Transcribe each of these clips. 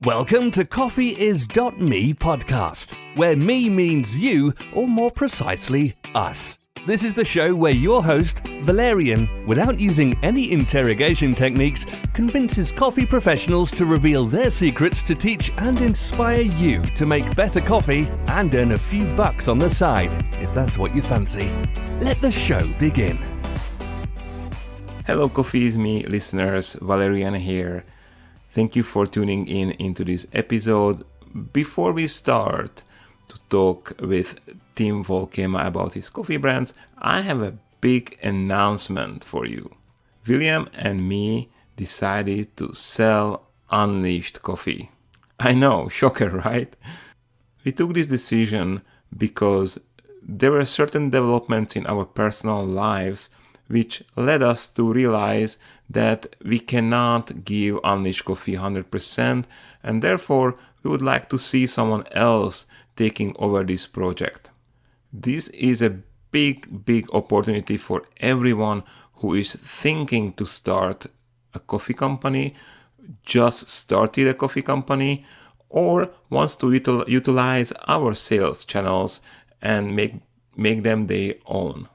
Welcome to CoffeeIs.me podcast, where me means you, or more precisely, us. This is the show where your host, Valerian, without using any interrogation techniques, convinces coffee professionals to reveal their secrets to teach and inspire you to make better coffee and earn a few bucks on the side, if that's what you fancy. Let the show begin. Hello, Coffee is Me listeners, Valerian here. Thank you for tuning in into this episode. Before we start to talk with Tim Volkema about his coffee brands, I have a big announcement for you. William and me decided to sell Unleashed Coffee. I know, shocker, right? We took this decision because there were certain developments in our personal lives which led us to realize that we cannot give Unleashed Coffee 100%, and therefore we would like to see someone else taking over this project. This is a big opportunity for everyone who is thinking to start a coffee company, just started a coffee company, or wants to utilize our sales channels and make them their own.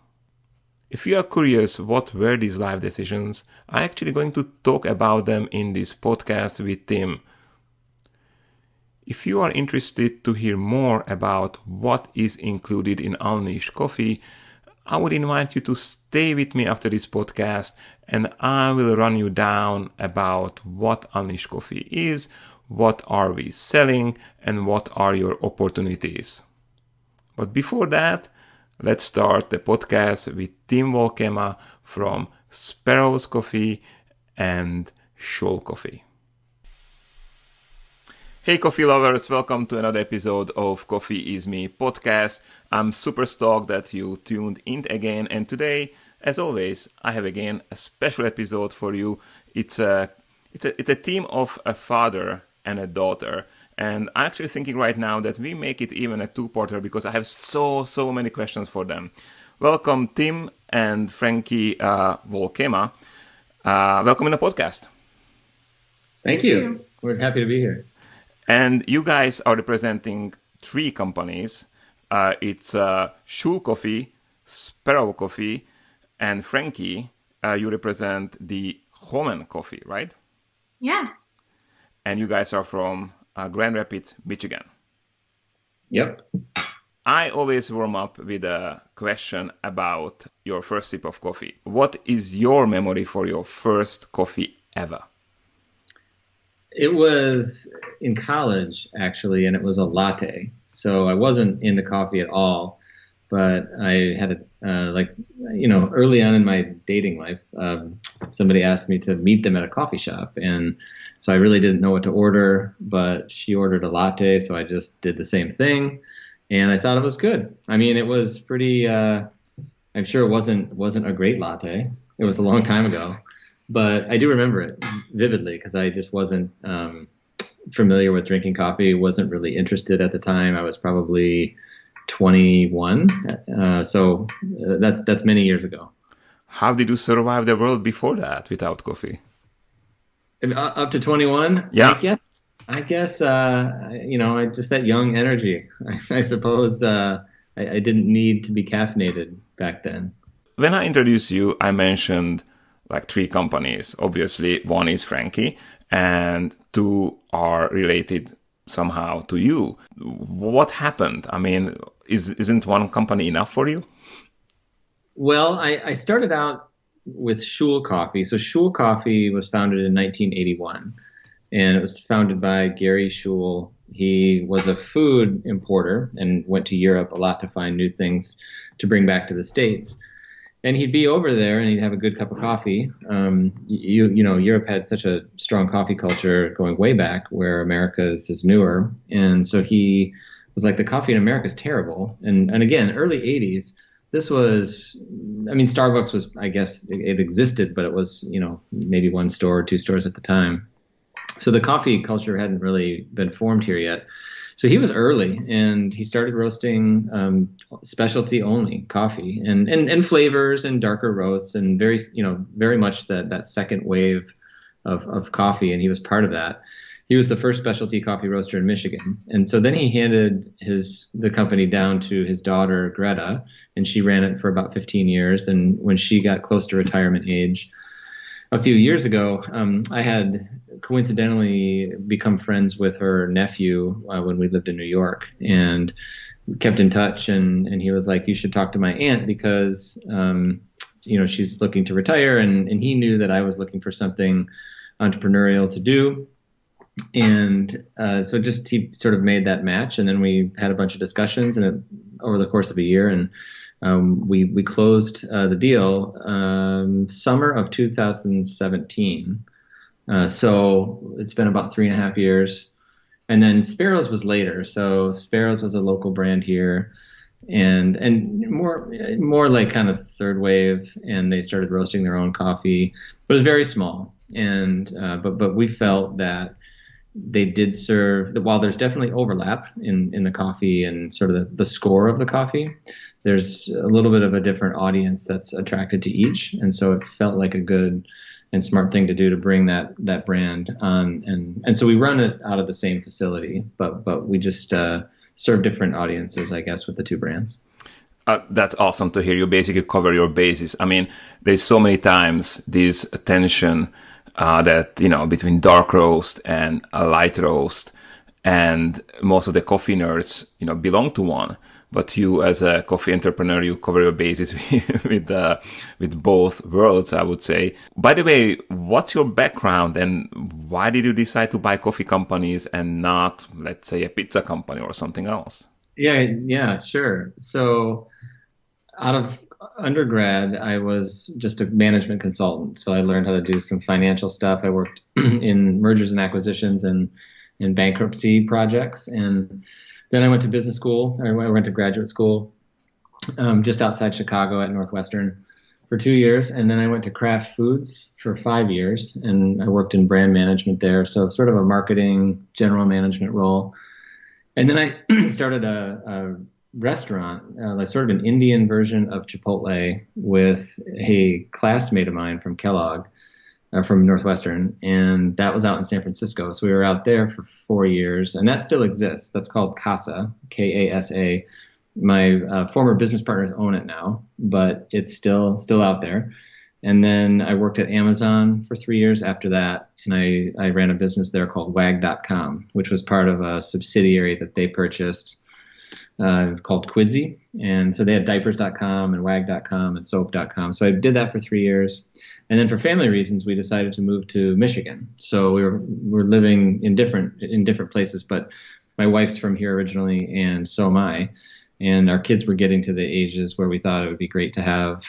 If you are curious what were these life decisions, I'm actually going to talk about them in this podcast with Tim. If you are interested to hear more about what is included in Unleashed Coffee, I would invite you to stay with me after this podcast and I will run you down about what Unleashed Coffee is, what are we selling, and what are your opportunities. But before that, let's start the podcast with Tim Volkema from Sparrows Coffee and Schuil Coffee. Hey coffee lovers, welcome to another episode of Coffee is Me podcast. I'm super stoked that you tuned in again, and today, as always, I have again a special episode for you. It's a team of a father and a daughter. And I'm actually thinking right now that we make it even a two-parter because I have so many questions for them. Welcome, Tim and Frankie Volkema. Welcome in the podcast. Thank you. We're happy to be here. And you guys are representing three companies. It's Schuil Coffee, Sparrow Coffee, and Frankie, you represent the Holman Coffee, right? Yeah. And you guys are from Grand Rapids, Michigan. Yep. I always warm up with a question about your first sip of coffee. What is your memory for your first coffee ever? It was in college, actually, and it was a latte. So I wasn't into coffee at all, but I had early on in my dating life, somebody asked me to meet them at a coffee shop, and so I really didn't know what to order, but she ordered a latte, so I just did the same thing, and I thought it was good. I mean, it was pretty. I'm sure it wasn't a great latte. It was a long time ago, but I do remember it vividly because I just wasn't familiar with drinking coffee. Wasn't really interested at the time. I was probably 21, so that's many years ago. How did you survive the world before that without coffee? Up to 21? Yeah. I guess just that young energy. I suppose I didn't need to be caffeinated back then. When I introduced you, I mentioned like three companies. Obviously, one is Frankie, and two are related somehow to you. What happened? I mean, isn't one company enough for you? Well, I started out with Schuil Coffee. So Schuil Coffee was founded in 1981, and it was founded by Gary Schuil. He was a food importer and went to Europe a lot to find new things to bring back to the States. And he'd be over there and he'd have a good cup of coffee. Europe had such a strong coffee culture going way back, where America's is newer. And so he was like, the coffee in America is terrible. And again, early 80s, this was, I mean, Starbucks was, I guess it existed, but it was, maybe one store or two stores at the time. So the coffee culture hadn't really been formed here yet. So he was early, and he started roasting specialty only coffee and flavors and darker roasts, and very much that second wave of coffee. And he was part of that. he was the first specialty coffee roaster in Michigan. And so then he handed the company down to his daughter, Greta, and she ran it for about 15 years. And when she got close to retirement age, a few years ago, I had coincidentally become friends with her nephew when we lived in New York, and kept in touch. And he was like, you should talk to my aunt because, she's looking to retire. And he knew that I was looking for something entrepreneurial to do. And so just he sort of made that match, and then we had a bunch of discussions over the course of a year, and we closed the deal summer of 2017. So it's been about 3.5 years, and then Sparrows was later. So Sparrows was a local brand here, and more like kind of third wave, and they started roasting their own coffee. It was very small, and but we felt that they did serve, while there's definitely overlap in the coffee and sort of the score of the coffee, there's a little bit of a different audience that's attracted to each. And so it felt like a good and smart thing to do to bring that brand on. And so we run it out of the same facility, but we just serve different audiences, I guess, with the two brands. That's awesome to hear. You basically cover your bases. I mean, there's so many times this tension that, between dark roast and a light roast, and most of the coffee nerds, belong to one. But you, as a coffee entrepreneur, you cover your bases with both worlds, I would say. By the way, what's your background, and why did you decide to buy coffee companies and not, let's say, a pizza company or something else? Yeah, sure. So out of undergrad, I was just a management consultant. So I learned how to do some financial stuff. I worked in mergers and acquisitions and in bankruptcy projects. And then I went to business school. I went to graduate school just outside Chicago at Northwestern for 2 years. And then I went to Kraft Foods for 5 years, and I worked in brand management there. So sort of a marketing general management role. And then I started a restaurant, like sort of an Indian version of Chipotle, with a classmate of mine from Kellogg, from Northwestern, and that was out in San Francisco. So we were out there for 4 years, and that still exists. That's called Casa, Kasa. My former business partners own it now, but it's still out there. And then I worked at Amazon for 3 years after that, and I ran a business there called Wag.com, which was part of a subsidiary that they purchased called Quidsy. And so they had diapers.com and wag.com and soap.com. So I did that for 3 years. And then for family reasons, we decided to move to Michigan. So we're living in different places, but my wife's from here originally, and so am I. And our kids were getting to the ages where we thought it would be great to have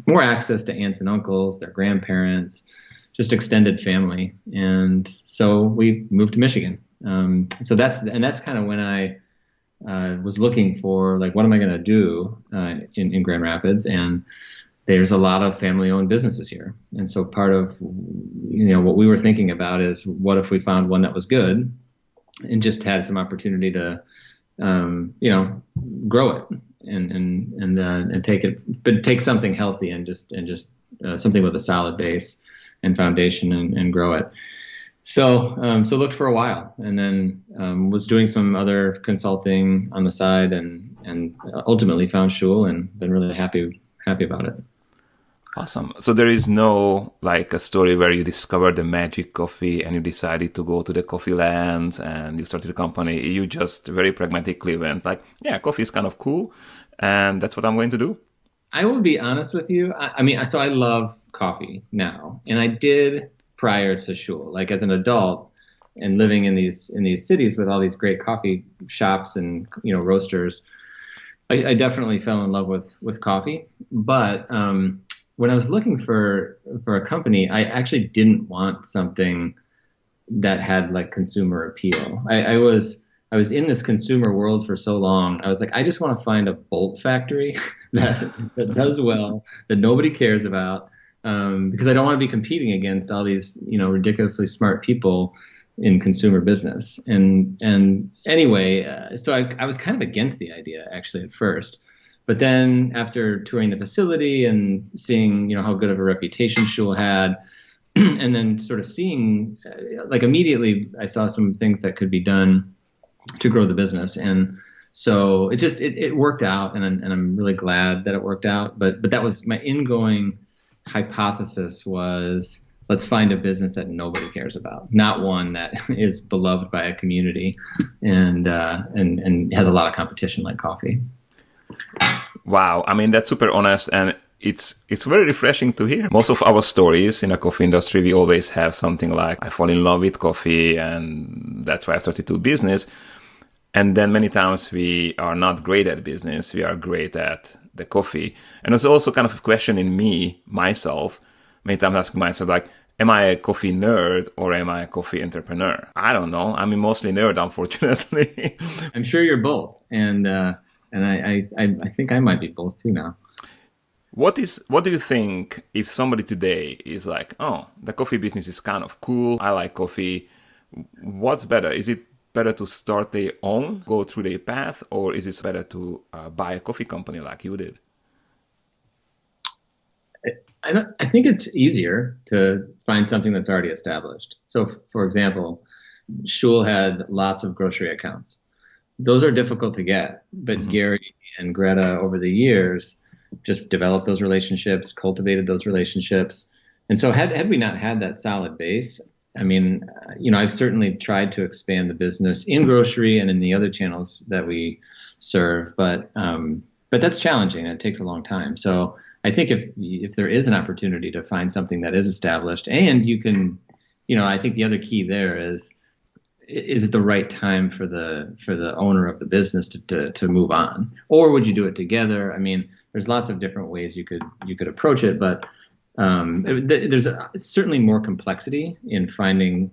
more access to aunts and uncles, their grandparents, just extended family. And so we moved to Michigan. So that's kind of when I was looking for, like, what am I going to do in Grand Rapids? And there's a lot of family-owned businesses here. And so part of, what we were thinking about is, what if we found one that was good and just had some opportunity to, grow it and take it, but take something healthy and just something with a solid base and foundation and grow it. So looked for a while, and then was doing some other consulting on the side, and ultimately found Schuil, and been really happy about it. Awesome. So there is no, like, a story where you discovered the magic coffee and you decided to go to the coffee lands and you started a company. You just very pragmatically went like, yeah, coffee is kind of cool, and that's what I'm going to do. I will be honest with you. So I love coffee now, and I did prior to Schuil. Like, as an adult and living in these cities with all these great coffee shops and roasters, I definitely fell in love with coffee. But when I was looking for a company, I actually didn't want something that had, like, consumer appeal. I was in this consumer world for so long. I was like, I just want to find a bolt factory that does well, that nobody cares about, because I don't want to be competing against all these ridiculously smart people in consumer business. And anyway, so I was kind of against the idea, actually, at first. But then after touring the facility and seeing, how good of a reputation Schuil had, and then sort of seeing, like immediately I saw some things that could be done to grow the business. And so it worked out, and I'm really glad that it worked out. But that was my ingoing hypothesis was, let's find a business that nobody cares about, not one that is beloved by a community and has a lot of competition like coffee. Wow. I mean, that's super honest, and it's very refreshing to hear. Most of our stories in the coffee industry, we always have something like, I fall in love with coffee and that's why I started to do business. And then many times we are not great at business. We are great at the coffee. And it's also kind of a question in myself, many times asking myself, like, am I a coffee nerd or am I a coffee entrepreneur? I don't know. I'm mostly nerd, unfortunately. I'm sure you're both. And I think I might be both too now. What do you think if somebody today is like, oh, the coffee business is kind of cool, I like coffee, what's better? Is it better to start their own, go through their path, or is it better to buy a coffee company like you did? I think it's easier to find something that's already established. So, for example, Schuil had lots of grocery accounts. Those are difficult to get, but Gary and Greta over the years just developed those relationships, cultivated those relationships. And so had we not had that solid base, I mean, I've certainly tried to expand the business in grocery and in the other channels that we serve, but that's challenging. It takes a long time. So I think if there is an opportunity to find something that is established, and you can, I think the other key there is it the right time for the owner of the business to move on, or would you do it together? I mean, there's lots of different ways you could approach it, but there's certainly more complexity in finding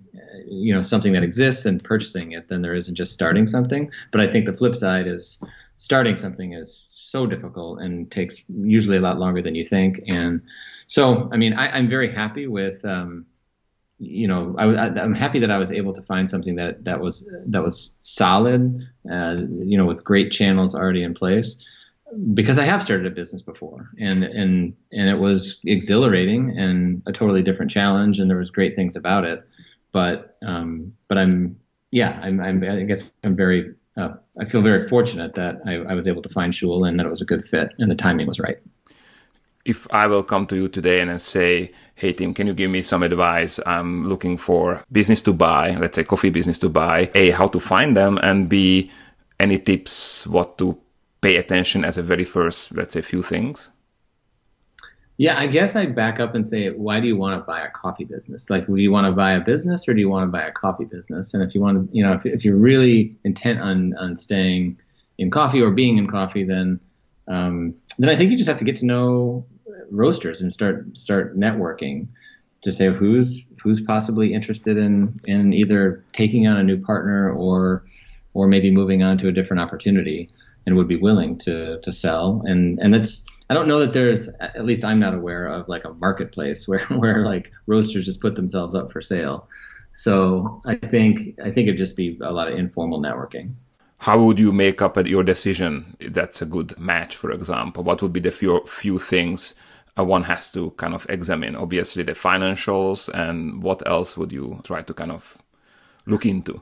something that exists and purchasing it than there is in just starting something. But I think the flip side is starting something is so difficult and takes usually a lot longer than you think. And so, I mean, I'm very happy with I'm happy that I was able to find something that was solid, with great channels already in place, because I have started a business before, and it was exhilarating and a totally different challenge, and there was great things about it. But I feel very fortunate that I was able to find Schuil and that it was a good fit and the timing was right. If I will come to you today and say, hey, Tim, can you give me some advice? I'm looking for business to buy, let's say coffee business to buy. A, how to find them, and B, any tips what to pay attention as a very first, let's say, few things? Yeah, I guess I'd back up and say, why do you want to buy a coffee business? Like, do you want to buy a business or do you want to buy a coffee business? And if you want to, if you're really intent on staying in coffee or being in coffee, then I think you just have to get to know roasters and start networking to say who's possibly interested in either taking on a new partner or maybe moving on to a different opportunity and would be willing to sell. And that's, I don't know that there's, at least I'm not aware of, like a marketplace where like roasters just put themselves up for sale. So I think it'd just be a lot of informal networking. How would you make up your decision that's a good match, for example? What would be the few things one has to kind of examine? Obviously the financials, and what else would you try to kind of look into?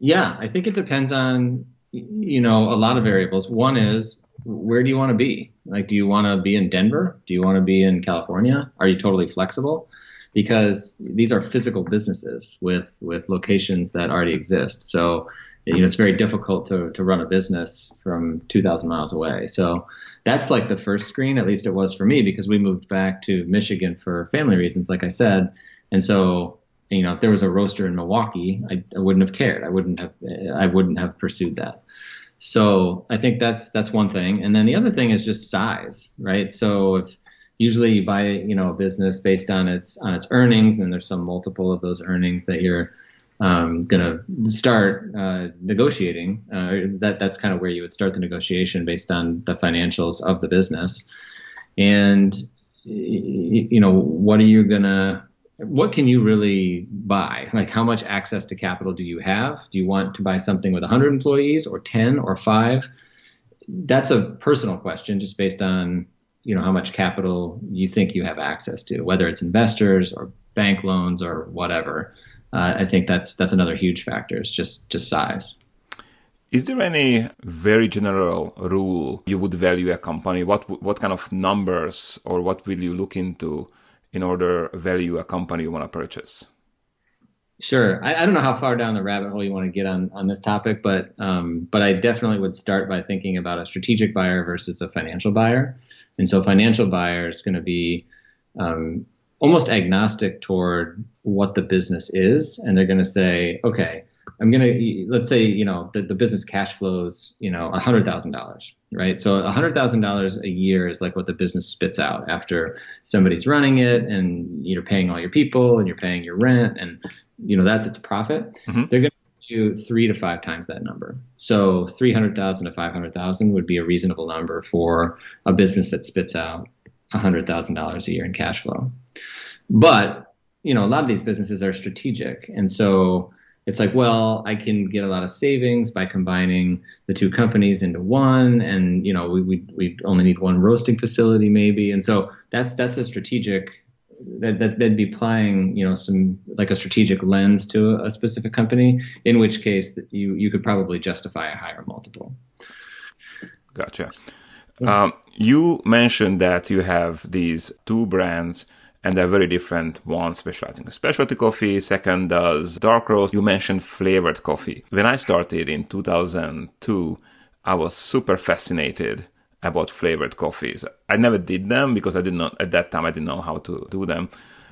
Yeah, I think it depends on, a lot of variables. One is, where do you want to be? Like, do you want to be in Denver? Do you want to be in California? Are you totally flexible? Because these are physical businesses with locations that already exist. So, it's very difficult to run a business from 2,000 miles away. So that's like the first screen, at least it was for me, because we moved back to Michigan for family reasons, like I said. And so, if there was a roaster in Milwaukee, I wouldn't have cared. I wouldn't have pursued that. So I think that's one thing. And then the other thing is just size, right? So if usually you buy, a business based on its earnings, and there's some multiple of those earnings that you're going to start negotiating. That's kind of where you would start the negotiation based on the financials of the business. And, what can you really buy? Like, how much access to capital do you have? Do you want to buy something with 100 employees or 10 or 5? That's a personal question, just based on, how much capital you think you have access to, whether it's investors or bank loans or whatever. I think that's another huge factor. Is just size. Is there any very general rule you would value a company? What kind of numbers or what will you look into in order to value a company you want to purchase? Sure. I don't know how far down the rabbit hole you want to get on this topic, but I definitely would start by thinking about a strategic buyer versus a financial buyer. And so a financial buyer is going to be almost agnostic toward what the business is. And they're going to say, okay, let's say, the business cash flows, $100,000, right? So $100,000 a year is like what the business spits out after somebody's running it and you're paying all your people and you're paying your rent and, that's its profit. Mm-hmm. They're going to do 3 to 5 times that number. So 300,000 to 500,000 would be a reasonable number for a business that spits out $100,000 a year in cash flow. But, a lot of these businesses are strategic. And so it's like, well, I can get a lot of savings by combining the two companies into one. And, we only need one roasting facility maybe. And so that's a strategic, that'd be applying, some like a strategic lens to a specific company, in which case you could probably justify a higher multiple. Gotcha. You mentioned that you have these 2 brands and they're very different. One specializing in specialty coffee, second does dark roast. You mentioned flavored coffee. When I started in 2002, I was super fascinated about flavored coffees. I never did them because at that time I didn't know how to do them.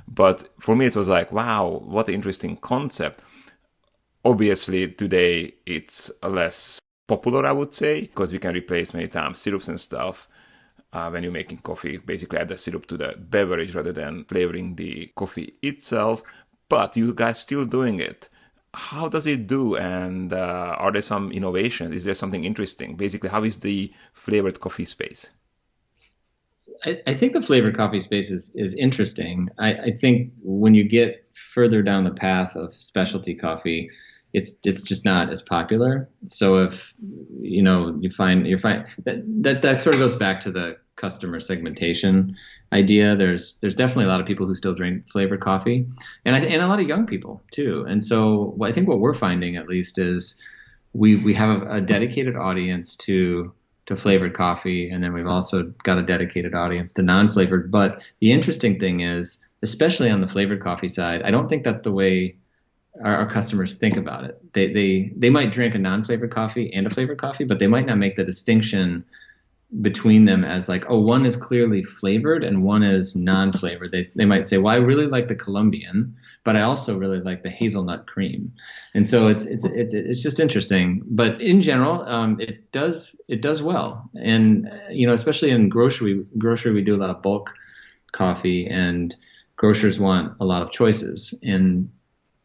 But for me, it was like, wow, what an interesting concept. Obviously, today it's less popular, I would say, because we can replace many times syrups and stuff. When you're making coffee, basically add the syrup to the beverage rather than flavoring the coffee itself. But you guys still doing it. How does it do? And are there some innovations? Is there something interesting? Basically, how is the flavored coffee space? I think the flavored coffee space is interesting. I think when you get further down the path of specialty coffee, it's just not as popular. So if you find that sort of goes back to the customer segmentation idea. There's definitely a lot of people who still drink flavored coffee, and a lot of young people too. And so I think what we're finding at least is we have a dedicated audience to flavored coffee, and then we've also got a dedicated audience to non-flavored. But the interesting thing is, especially on the flavored coffee side, I don't think that's the way our customers think about it. They might drink a non-flavored coffee and a flavored coffee, but they might not make the distinction between them as like, oh, one is clearly flavored and one is non-flavored. They might say, well, I really like the Colombian, but I also really like the hazelnut cream. And so it's just interesting. But in general, it does well. And especially in grocery, we do a lot of bulk coffee, and grocers want a lot of choices. And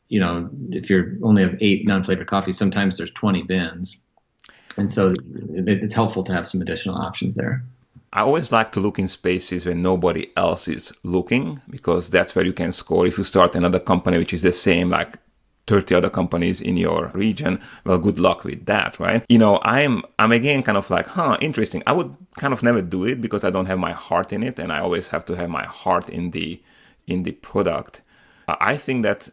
if you only have 8 non-flavored coffees, sometimes there's 20 bins. And so it's helpful to have some additional options there. I always like to look in spaces where nobody else is looking, because that's where you can score. If you start another company which is the same, like 30 other companies in your region, well, good luck with that, right? I'm again kind of like, interesting. I would kind of never do it because I don't have my heart in it, and I always have to have my heart in the product. I think that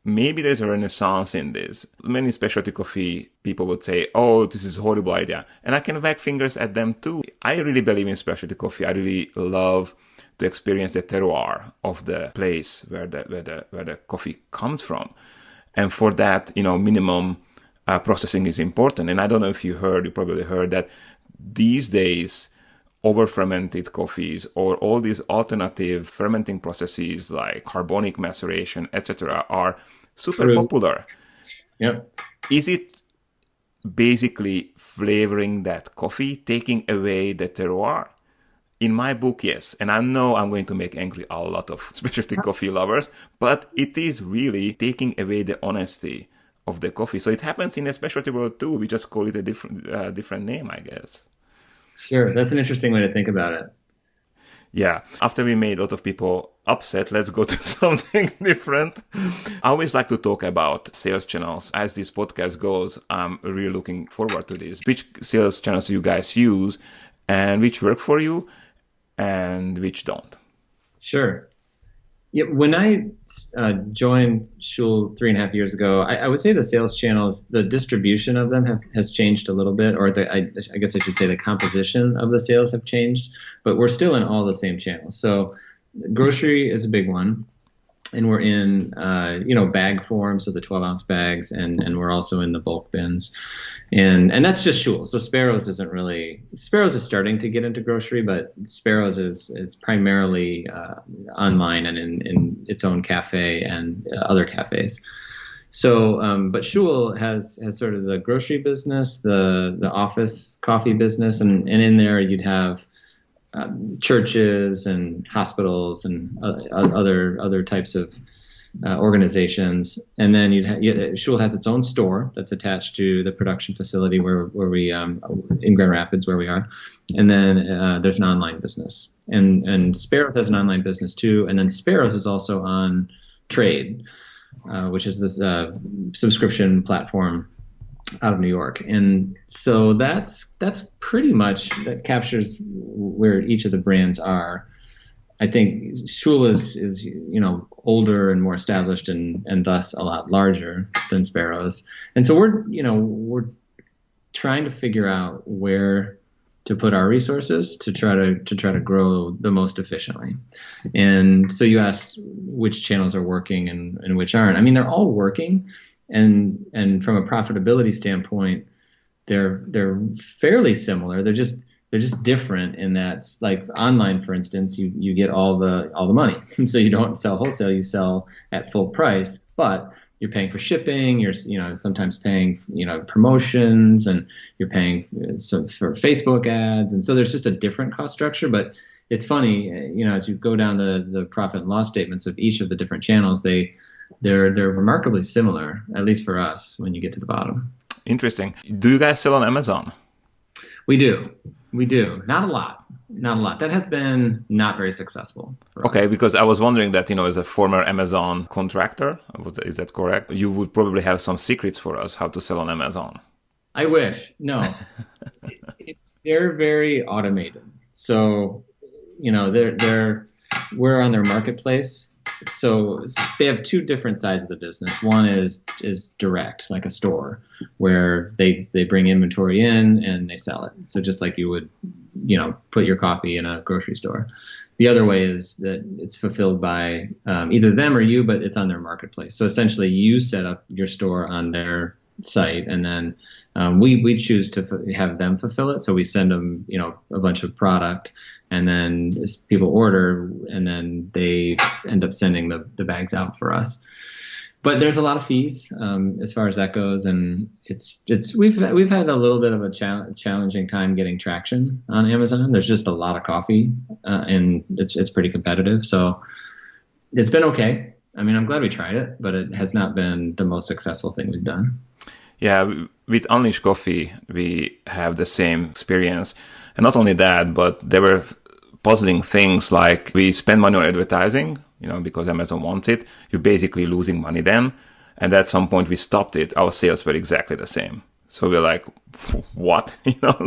maybe there's a renaissance in this. Many specialty coffee people would say, oh, this is a horrible idea. And I can wag fingers at them too. I really believe in specialty coffee. I really love to experience the terroir of the place where the coffee comes from. And for that, minimum processing is important. And I don't know if you probably heard that these days, over-fermented coffees or all these alternative fermenting processes like carbonic maceration, etc., are super popular. Yep. Is it basically flavoring that coffee, taking away the terroir? In my book, yes. And I know I'm going to make angry a lot of specialty coffee lovers, but it is really taking away the honesty of the coffee. So it happens in the specialty world too. We just call it a different name, I guess. Sure. That's an interesting way to think about it. Yeah. After we made a lot of people upset, let's go to something different. I always like to talk about sales channels. As this podcast goes, I'm really looking forward to this. Which sales channels you guys use and which work for you and which don't? Sure. Yeah, when I joined Schuil 3.5 years ago, I would say the sales channels, the distribution of them has changed a little bit, or I guess I should say the composition of the sales have changed, but we're still in all the same channels. So grocery is a big one. And we're in, bag form, so the 12-ounce bags, and we're also in the bulk bins, and that's just Schuil. So Sparrows is starting to get into grocery, but Sparrows is primarily online and in its own cafe and other cafes. So, but Schuil has sort of the grocery business, the office coffee business, and in there you'd have churches and hospitals and other types of organizations, and then Schuil has its own store that's attached to the production facility where we in Grand Rapids where we are, and then there's an online business, and Sparrows has an online business too, and then Sparrows is also on Trade, which is this subscription platform out of New York. And so that's pretty much, that captures where each of the brands are. I think Schuil is older and more established and thus a lot larger than Sparrows. And so we're trying to figure out where to put our resources to try to grow the most efficiently. And so you asked which channels are working and which aren't. I mean, they're all working. And from a profitability standpoint, they're fairly similar. They're just different in that, like online, for instance, you get all the money. So you don't sell wholesale, you sell at full price, but you're paying for shipping, you're sometimes paying promotions, and you're paying for Facebook ads. And so there's just a different cost structure. But it's funny, as you go down the profit and loss statements of each of the different channels, they're remarkably similar, at least for us, when you get to the bottom. Interesting. Do you guys sell on Amazon? We do. Not a lot. That has been not very successful for us. Because I was wondering that, as a former Amazon contractor, is that correct? You would probably have some secrets for us how to sell on Amazon. I wish. No. They're very automated. So, we're on their marketplace. So they have two different sides of the business. One is direct, like a store, where they bring inventory in and they sell it. So just like you would, put your coffee in a grocery store. The other way is that it's fulfilled by either them or you, but it's on their marketplace. So essentially you set up your store on their site, and then we choose to have them fulfill it. So we send them, a bunch of product, and then as people order, and then they end up sending the bags out for us. But there's a lot of fees as far as that goes, and we've had a little bit of a challenging time getting traction on Amazon. There's just a lot of coffee, and it's pretty competitive. So it's been okay. I mean, I'm glad we tried it, but it has not been the most successful thing we've done. Yeah, with Unleash Coffee, we have the same experience. And not only that, but there were puzzling things like we spend money on advertising, because Amazon wants it. You're basically losing money then. And at some point we stopped it. Our sales were exactly the same. So we're like, what?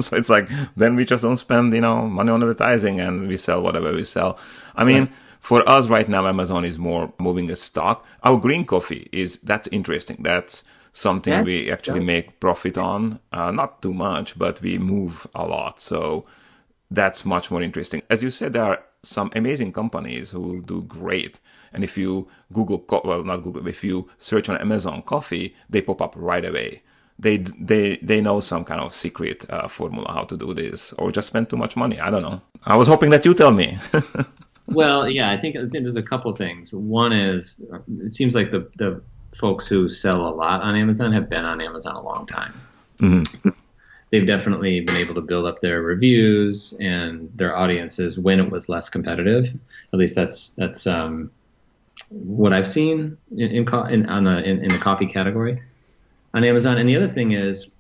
So it's like, then we just don't spend, money on advertising and we sell whatever we sell. I mean, right. For us right now, Amazon is more moving a stock. Our green coffee that's interesting. That's something we actually make profit on. Not too much, but we move a lot. So that's much more interesting. As you said, there are some amazing companies who do great. And if you if you search on Amazon coffee, they pop up right away. They know some kind of secret formula how to do this, or just spend too much money. I don't know. I was hoping that you tell me. Well, yeah, I think there's a couple things. One is, it seems like the folks who sell a lot on Amazon have been on Amazon a long time. Mm-hmm. So they've definitely been able to build up their reviews and their audiences when it was less competitive. At least that's what I've seen in the coffee category on Amazon. And the other thing is,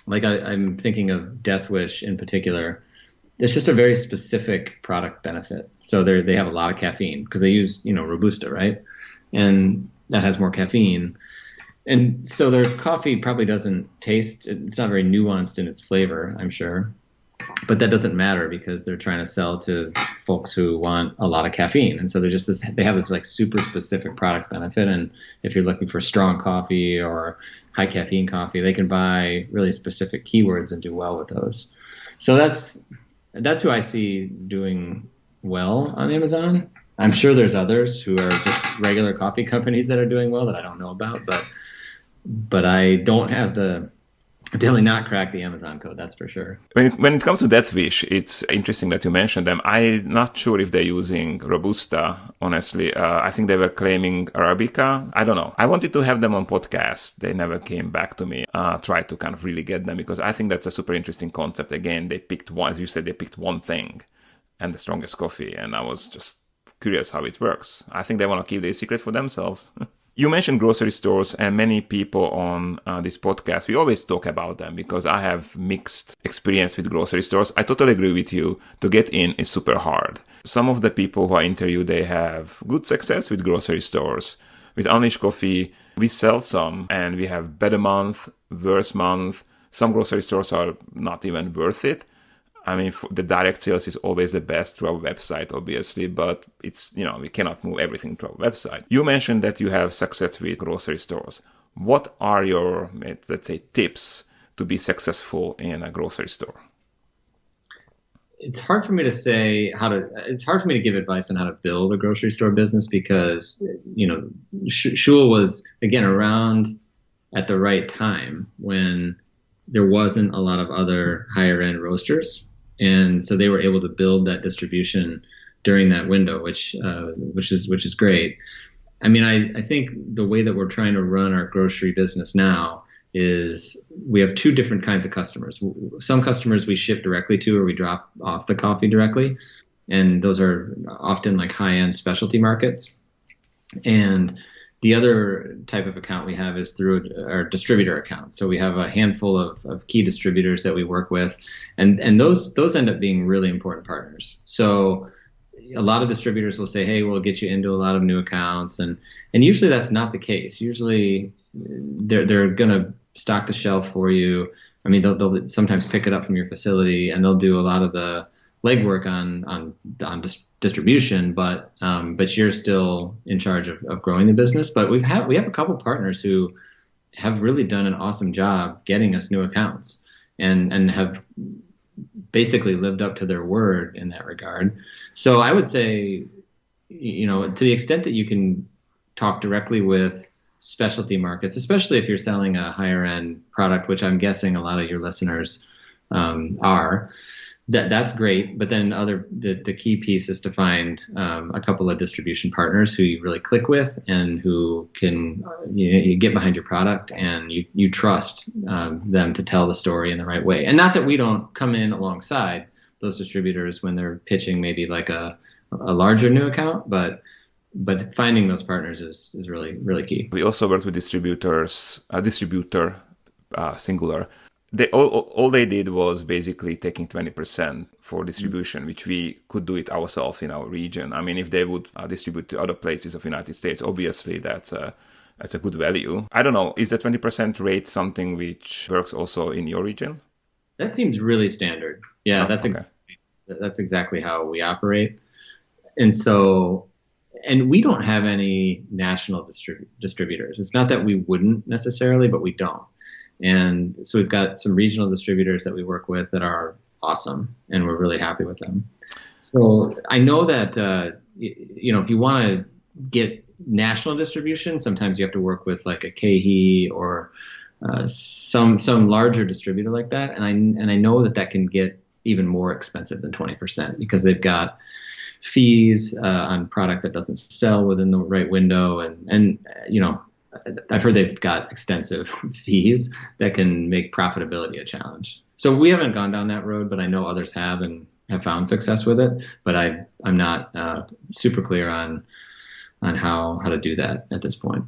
like I'm thinking of Death Wish in particular. It's just a very specific product benefit. So they have a lot of caffeine because they use Robusta, right? And that has more caffeine. And so their coffee probably doesn't taste, it's not very nuanced in its flavor, I'm sure. but that doesn't matter because they're trying to sell to folks who want a lot of caffeine. And so they have this like super specific product benefit. And if you're looking for strong coffee or high caffeine coffee, they can buy really specific keywords and do well with those. So that's who I see doing well on Amazon. I'm sure there's others who are just regular coffee companies that are doing well that I don't know about, but I don't have definitely not crack the Amazon code, that's for sure. When it comes to Death Wish, it's interesting that you mentioned them. I'm not sure if they're using Robusta, honestly. I think they were claiming Arabica. I don't know. I wanted to have them on podcast. They never came back to me. Tried to kind of really get them because I think that's a super interesting concept. Again, they picked one, as you said, they picked one thing and the strongest coffee. And I was just curious how it works. I think they want to keep their secret for themselves. You mentioned grocery stores, and many people on this podcast, we always talk about them because I have mixed experience with grocery stores. I totally agree with you. To get in is super hard. Some of the people who I interview, they have good success with grocery stores. With Unleash Coffee, we sell some, and we have better month, worse month. Some grocery stores are not even worth it. I mean, the direct sales is always the best through our website, obviously, but it's, we cannot move everything to our website. You mentioned that you have success with grocery stores. What are your, let's say, tips to be successful in a grocery store? It's hard for me to say it's hard for me to give advice on how to build a grocery store business because, Schuil was, again, around at the right time when there wasn't a lot of other higher end roasters. And so they were able to build that distribution during that window, which is great. I mean, I think the way that we're trying to run our grocery business now is we have two different kinds of customers. Some customers we ship directly to, or we drop off the coffee directly. And those are often like high-end specialty markets. And the other type of account we have is through our distributor accounts. So we have a handful of key distributors that we work with, and those end up being really important partners. So a lot of distributors will say, hey, we'll get you into a lot of new accounts. And usually that's not the case. Usually they're going to stock the shelf for you. I mean, they'll sometimes pick it up from your facility, and they'll do a lot of the legwork on distribution, but you're still in charge of growing the business. But we have a couple partners who have really done an awesome job getting us new accounts and have basically lived up to their word in that regard. So I would say, to the extent that you can talk directly with specialty markets, especially if you're selling a higher end product, which I'm guessing a lot of your listeners are, that's great. But then the key piece is to find a couple of distribution partners who you really click with and who can you get behind your product and you trust them to tell the story in the right way. And not that we don't come in alongside those distributors when they're pitching maybe like a larger new account, but finding those partners is really, really key. We also work with distributors, distributor, singular. All they did was basically taking 20% for distribution, which we could do it ourselves in our region. I mean, if they would distribute to other places of the United States, obviously that's a good value. I don't know, is the 20% rate something which works also in your region? That seems really standard. Yeah, that's exactly how we operate. And we don't have any national distributors. It's not that we wouldn't necessarily, but we don't. And so we've got some regional distributors that we work with that are awesome, and we're really happy with them. So I know that, if you want to get national distribution, sometimes you have to work with like a KeHE or some larger distributor like that. And I know that can get even more expensive than 20% because they've got fees on product that doesn't sell within the right window. And I've heard they've got extensive fees that can make profitability a challenge. So we haven't gone down that road, but I know others have and have found success with it. But I'm not super clear on how to do that at this point.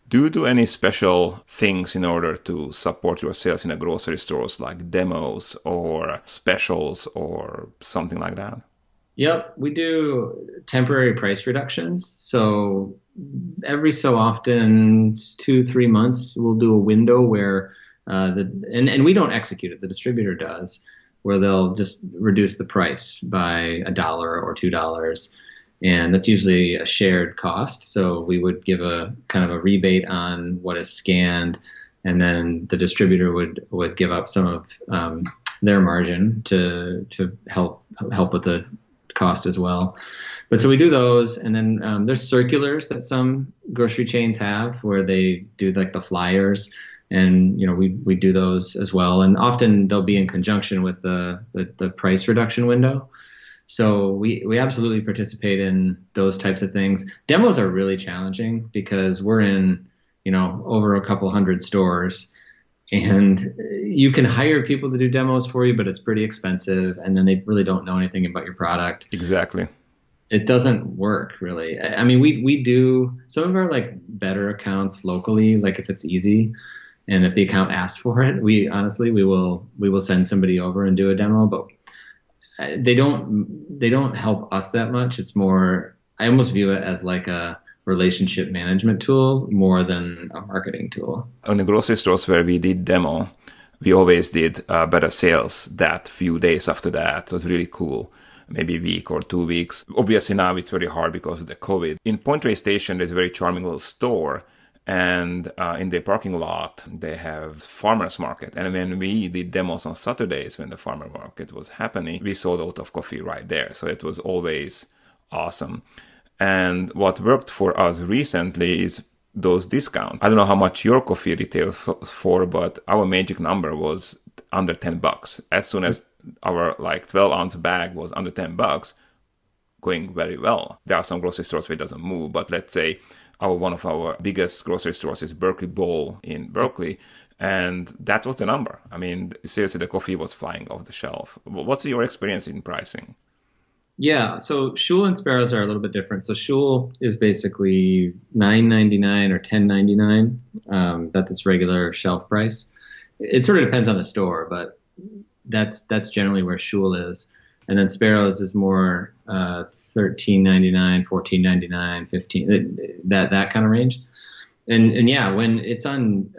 Do you do any special things in order to support your sales in a grocery stores, like demos or specials or something like that? Yep, we do temporary price reductions. So every so often, 2-3 months, we'll do a window where and we don't execute it, the distributor does, where they'll just reduce the price by $1 or $2. And that's usually a shared cost. So we would give a kind of a rebate on what is scanned, and then the distributor would give up some of their margin to help with the cost as well. But so we do those, and then there's circulars that some grocery chains have where they do like the flyers, and we do those as well. And often they'll be in conjunction with the price reduction window. So we absolutely participate in those types of things. Demos are really challenging because we're in over a couple hundred stores, and you can hire people to do demos for you, but it's pretty expensive, and then they really don't know anything about your product. Exactly. It doesn't work really. I mean, we do some of our like better accounts locally, like if it's easy and if the account asks for it, we will send somebody over and do a demo, but they don't help us that much. It's more, I almost view it as like a relationship management tool more than a marketing tool. On the grocery stores where we did demo, we always did better sales that few days after that. It was really cool. Maybe a week or 2 weeks. Obviously now it's very hard because of the COVID. In Point Reyes Station, there's a very charming little store, and in the parking lot, they have farmer's market. And when we did demos on Saturdays, when the farmer market was happening, we sold a lot of coffee right there. So it was always awesome. And what worked for us recently is those discounts. I don't know how much your coffee retails for, but our magic number was under $10. As soon as our 12-ounce bag was under $10, going very well. There are some grocery stores where it doesn't move, but let's say one of our biggest grocery stores is Berkeley Bowl in Berkeley, and that was the number. I mean, seriously, the coffee was flying off the shelf. What's your experience in pricing? Yeah, so Schuil and Sparrows are a little bit different. So Schuil is basically $9.99 or $10.99. That's its regular shelf price. It sort of depends on the store, but that's generally where Schuil is. And then Sparrows is more $13.99, $14.99, $15, that kind of range. And yeah, when it's on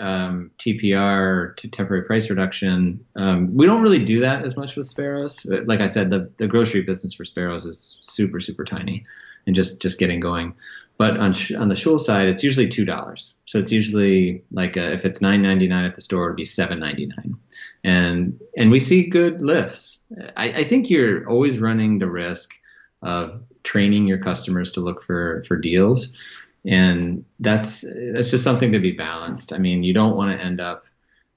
TPR, temporary price reduction, we don't really do that as much with Sparrows. Like I said, the grocery business for Sparrows is super, super tiny and just getting going. But on the Schuil side, it's usually $2. So it's usually like if it's $9.99 at the store, it'd be $7.99. And we see good lifts. I think you're always running the risk of training your customers to look for deals. And that's just something to be balanced. I mean, you don't want to end up,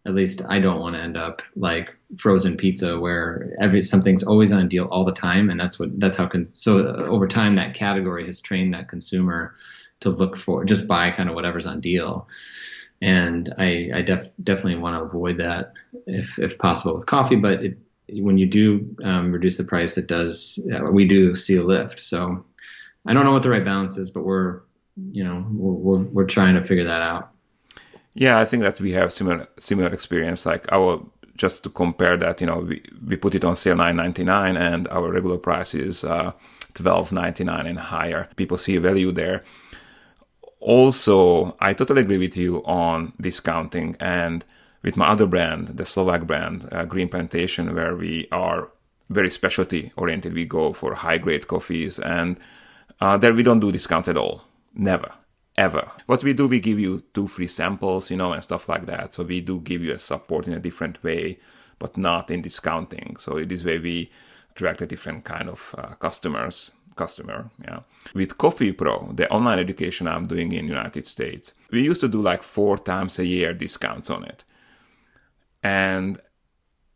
at least I don't want to end up like frozen pizza where something's always on deal all the time. And so over time, that category has trained that consumer to look for, just buy kind of whatever's on deal. And I definitely want to avoid that if possible with coffee. But when you do reduce the price, we do see a lift. So I don't know what the right balance is, but we're trying to figure that out. Yeah, I think that we have similar experience. Like just to compare that, we put it on sale $9.99 and our regular price is $12.99 and higher. People see value there. Also, I totally agree with you on discounting, and with my other brand, the Slovak brand, Green Plantation, where we are very specialty oriented. We go for high grade coffees, and there we don't do discounts at all. Never, ever. What we do, we give you 2 free samples, and stuff like that. So we do give you a support in a different way, but not in discounting. So in this way, we attract a different kind of customer. Yeah. With Coffee Pro, the online education I'm doing in the United States, we used to do like 4 times a year discounts on it. And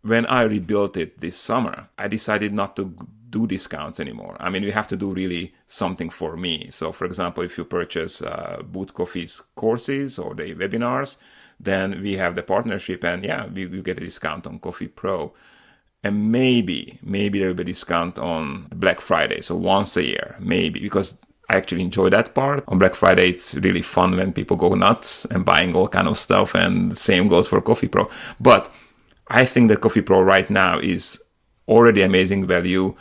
when I rebuilt it this summer, I decided not to do discounts anymore. I mean, you have to do really something for me. So for example, if you purchase Boot Coffee's courses or the webinars, then we have the partnership, and you get a discount on Coffee Pro. And maybe there will be a discount on Black Friday. So once a year, maybe, because I actually enjoy that part. On Black Friday, it's really fun when people go nuts and buying all kind of stuff, and the same goes for Coffee Pro. But I think that Coffee Pro right now is already amazing value,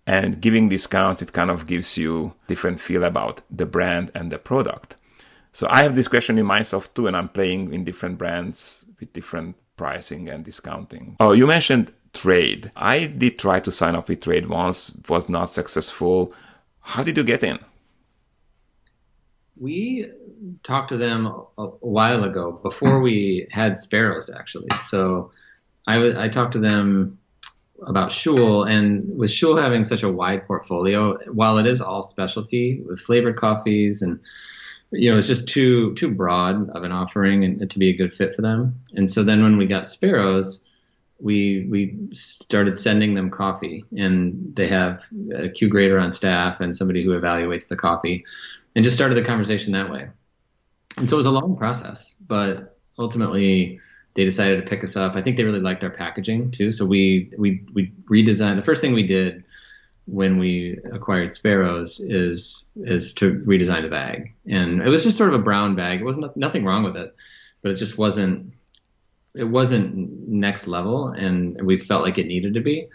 and giving discounts, it kind of gives you different feel about the brand and the product. So I have this question in myself too, and I'm playing in different brands with different pricing and discounting. Oh, you mentioned trade. I did try to sign up with trade once, was not successful. How did you get in? We talked to them a while ago, before we had Sparrows, actually. So I talked to them about Schuil, and with Schuil having such a wide portfolio, while it is all specialty with flavored coffees, and it's just too broad of an offering and to be a good fit for them. And so then when we got Sparrows, we started sending them coffee, and they have a Q grader on staff and somebody who evaluates the coffee, and just started the conversation that way. And so it was a long process, but ultimately they decided to pick us up. I think they really liked our packaging too. So we redesigned. The first thing we did when we acquired Sparrows is to redesign the bag. And it was just sort of a brown bag. It wasn't nothing wrong with it, but it wasn't next level, and we felt like it needed to be.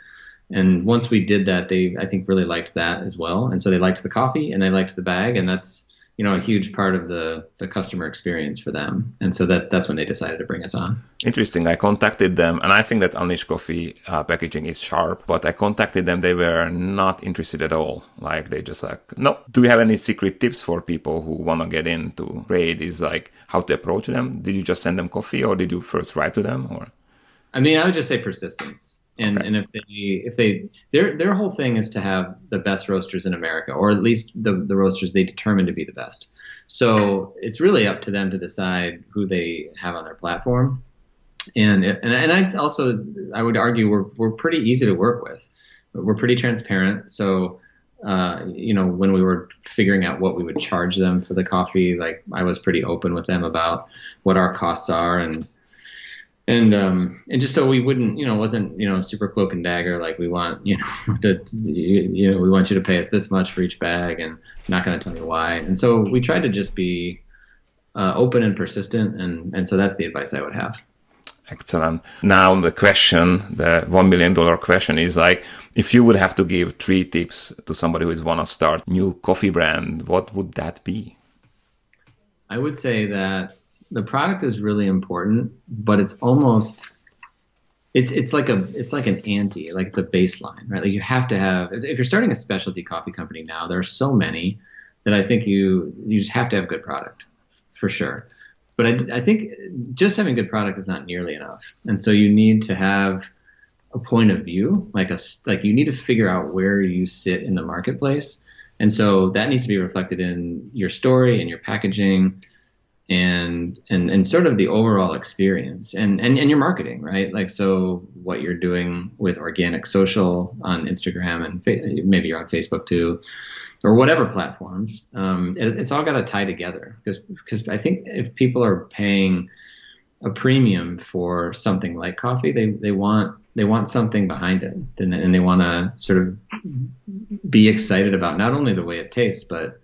And once we did that, they, I think, really liked that as well. And so they liked the coffee and they liked the bag, and that's, a huge part of the customer experience for them. And so that's when they decided to bring us on. Interesting. I contacted them, and I think that Unleashed Coffee packaging is sharp, but I contacted them. They were not interested at all. Like, they just like, no. Do you have any secret tips for people who want to get into trade? Is like how to approach them? Did you just send them coffee, or did you first write to them? Or I would just say persistence. And okay. And if they their whole thing is to have the best roasters in America, or at least the roasters they determine to be the best. So it's really up to them to decide who they have on their platform. And I would argue we're pretty easy to work with. We're pretty transparent. So when we were figuring out what we would charge them for the coffee, like, I was pretty open with them about what our costs are, and just so we wouldn't, wasn't, super cloak and dagger, like, we want, we want you to pay us this much for each bag, and I'm not going to tell you why. And so we tried to just be open and persistent, and so that's the advice I would have. Excellent. Now the $1 million question is, like, if you would have to give 3 tips to somebody who want to start new coffee brand, what would that be? I would say that the product is really important, but it's almost, it's like an ante, like it's a baseline, right? Like, you have to have, if you're starting a specialty coffee company now, there are so many that I think you just have to have good product, for sure. But I think just having good product is not nearly enough. And so you need to have a point of view, like you need to figure out where you sit in the marketplace. And so that needs to be reflected in your story and your packaging, and sort of the overall experience and your marketing, right? Like, so what you're doing with organic social on Instagram, and maybe you're on Facebook too, or whatever platforms. It's all got to tie together, because I think if people are paying a premium for something like coffee, they want something behind it, and they want to sort of be excited about not only the way it tastes, but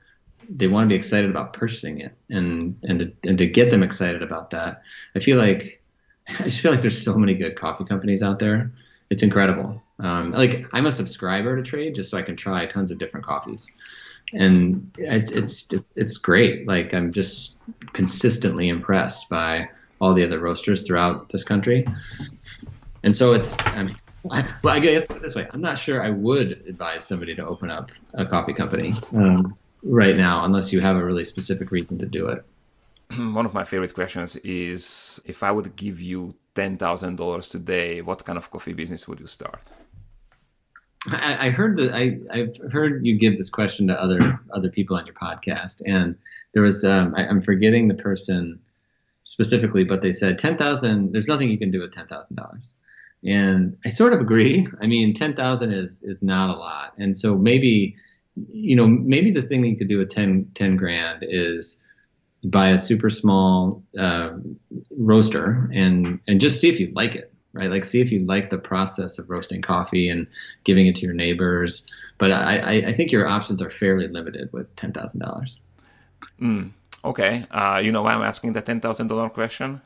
they want to be excited about purchasing it, and to get them excited about that. I just feel like there's so many good coffee companies out there. It's incredible. Like, I'm a subscriber to Trade just so I can try tons of different coffees, and it's great. Like, I'm just consistently impressed by all the other roasters throughout this country, and so I guess put it this way: I'm not sure I would advise somebody to open up a coffee company right now, unless you have a really specific reason to do it. One of my favorite questions is, if I would give you $10,000 today, what kind of coffee business would you start? I've heard you give this question to other people on your podcast, and there was I'm forgetting the person specifically, but they said 10,000. There's nothing you can do with $10,000, and I sort of agree. I mean, 10,000 is not a lot, and so maybe the thing that you could do with 10 grand is buy a super small roaster and just see if you like it, right? Like, see if you like the process of roasting coffee and giving it to your neighbors. But I think your options are fairly limited with $10,000. Okay. You know why I'm asking the $10,000 question?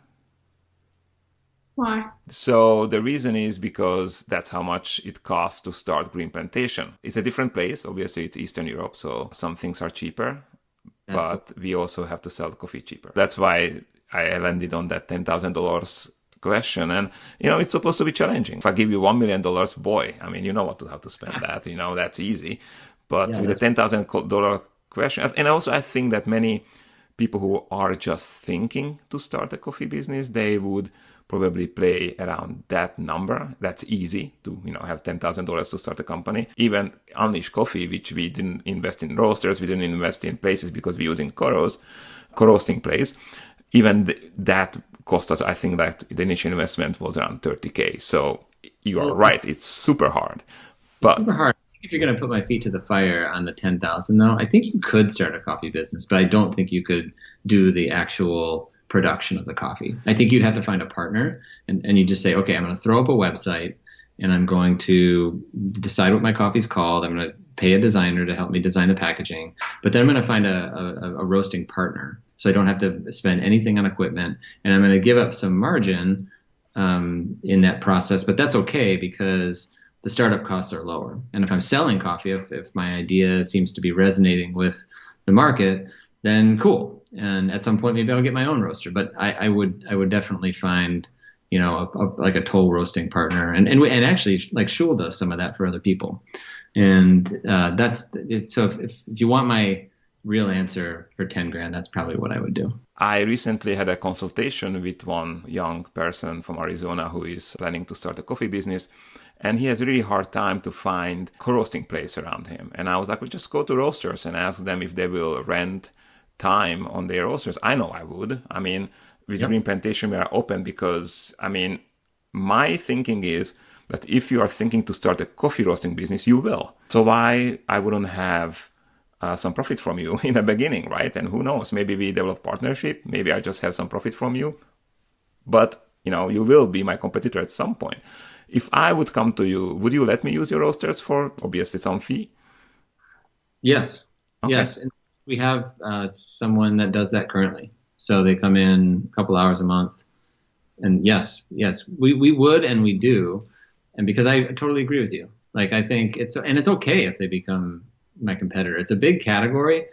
Why? So the reason is because that's how much it costs to start green plantation. It's a different place. Obviously, it's Eastern Europe, so some things are cheaper, but we also have to sell coffee cheaper. That's why I landed on that $10,000 question. And, it's supposed to be challenging. If I give you $1 million, boy, I mean, you know what to have to spend that, that's easy. But with a $10,000 question, and also I think that many people who are just thinking to start a coffee business, they would probably play around that number. That's easy to, have $10,000 to start a company. Even Unleash Coffee, which we didn't invest in roasters, we didn't invest in places because we're using co-roasting place. Even that cost us, I think that the initial investment was around $30,000. So you are right, it's super hard. But super hard. If you're going to put my feet to the fire on the 10,000 though, I think you could start a coffee business, but I don't think you could do the actual production of the coffee. I think you'd have to find a partner and you just say, okay, I'm going to throw up a website and I'm going to decide what my coffee's called. I'm going to pay a designer to help me design the packaging, but then I'm going to find a roasting partner so I don't have to spend anything on equipment, and I'm going to give up some margin in that process, but that's okay because the startup costs are lower. And if I'm selling coffee, if my idea seems to be resonating with the market, then cool. And at some point, maybe I'll get my own roaster. But I would definitely find, like a toll roasting partner. And actually, like Schuil does some of that for other people. And that's it. So if you want my real answer for 10 grand, that's probably what I would do. I recently had a consultation with one young person from Arizona who is planning to start a coffee business. And he has a really hard time to find co-roasting place around him. And I was like, well, just go to roasters and ask them if they will rent time on their roasters. I know I would. I mean, with Green Plantation, we are open because, my thinking is that if you are thinking to start a coffee roasting business, you will. So why I wouldn't have some profit from you in the beginning, right? And who knows, maybe we develop partnership. Maybe I just have some profit from you. But, you will be my competitor at some point. If I would come to you, would you let me use your roasters for obviously some fee? Yes. Okay. Yes. And we have someone that does that currently. So they come in a couple hours a month. And yes, we would and we do. And because I totally agree with you. Like, I think it's okay if they become my competitor. It's a big category.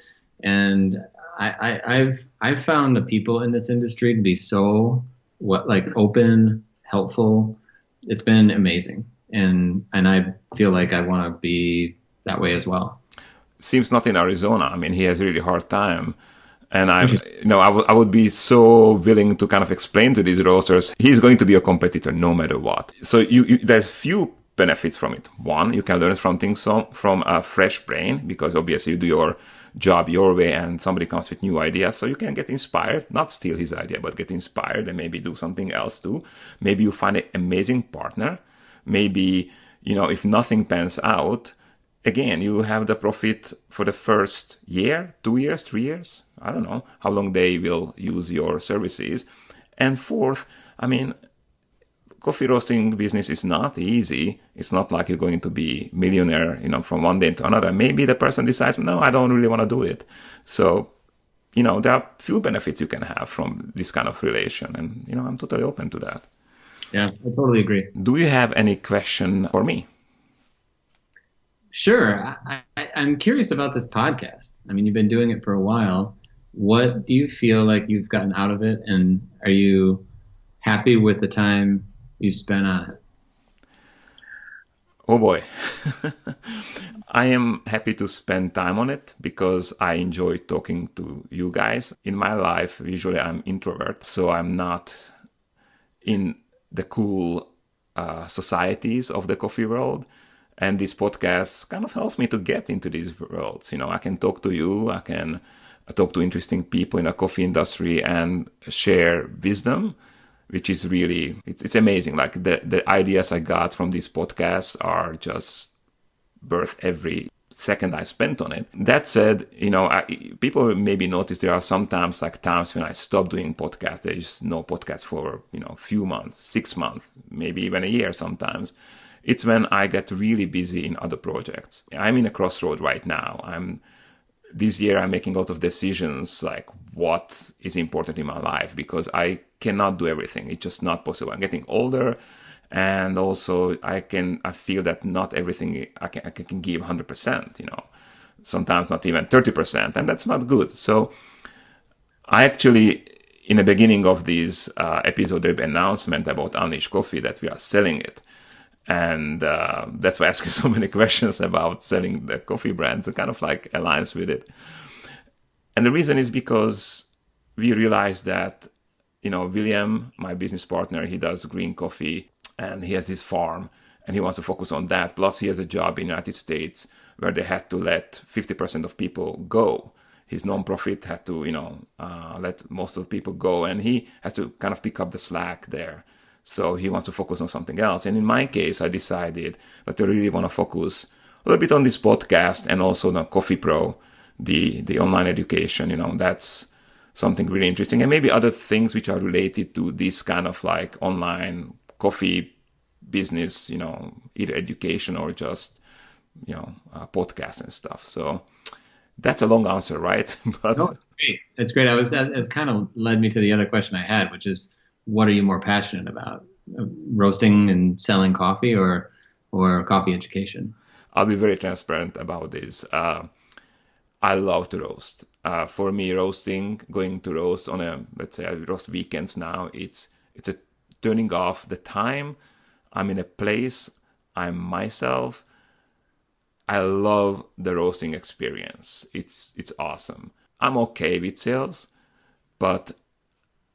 And I've found the people in this industry to be so open, helpful. It's been amazing. And I feel like I want to be that way as well. Seems not in Arizona. I mean, he has a really hard time. And I would be so willing to kind of explain to these roasters, he's going to be a competitor no matter what. So there's few benefits from it. One, you can learn from things from a fresh brain, because obviously you do your job your way and somebody comes with new ideas. So you can get inspired, not steal his idea, but get inspired and maybe do something else too. Maybe you find an amazing partner. Maybe, if nothing pans out, again, you have the profit for the first year, 2 years, 3 years. I don't know how long they will use your services. And fourth, coffee roasting business is not easy. It's not like you're going to be millionaire, from one day to another. Maybe the person decides, no, I don't really want to do it. So, there are few benefits you can have from this kind of relation. And, I'm totally open to that. Yeah, I totally agree. Do you have any question for me? Sure. I'm curious about this podcast. You've been doing it for a while. What do you feel like you've gotten out of it? And are you happy with the time you spent on it? Oh boy. I am happy to spend time on it because I enjoy talking to you guys. In my life, usually I'm introvert, so I'm not in the cool societies of the coffee world. And this podcast kind of helps me to get into these worlds. I can talk to you, I can talk to interesting people in the coffee industry and share wisdom, which is really, it's amazing. Like the ideas I got from these podcasts are just worth every second I spent on it. That said, people maybe notice there are sometimes times when I stop doing podcasts. There is no podcast for, a few months, 6 months, maybe even a year sometimes. It's when I get really busy in other projects. I'm in a crossroad right now. This year I'm making a lot of decisions, like what is important in my life, because I cannot do everything. It's just not possible. I'm getting older, and also I feel that not everything I can give 100%. Sometimes not even 30%, and that's not good. So I actually, in the beginning of this episode, there'll be an announcement about Unleashed Coffee that we are selling it. And that's why I ask you so many questions about selling the coffee brand. So kind of like aligns with it. And the reason is because we realized that, William, my business partner, he does green coffee and he has his farm and he wants to focus on that. Plus he has a job in the United States where they had to let 50% of people go. His nonprofit had to, let most of the people go, and he has to kind of pick up the slack there. So he wants to focus on something else. And in my case, I decided that I really want to focus a little bit on this podcast and also the Coffee Pro, the online education. That's something really interesting. And maybe other things which are related to this kind of like online coffee business, either education or just, podcasts and stuff. So that's a long answer, right? But no, it's great. It's great. It kind of led me to the other question I had, which is, what are you more passionate about, roasting and selling coffee or coffee education? I'll be very transparent about this. I love to roast. For me, going to roast on let's say I roast weekends now, it's a turning off the time. I'm in a place, I'm myself. I love the roasting experience. It's awesome. I'm okay with sales, but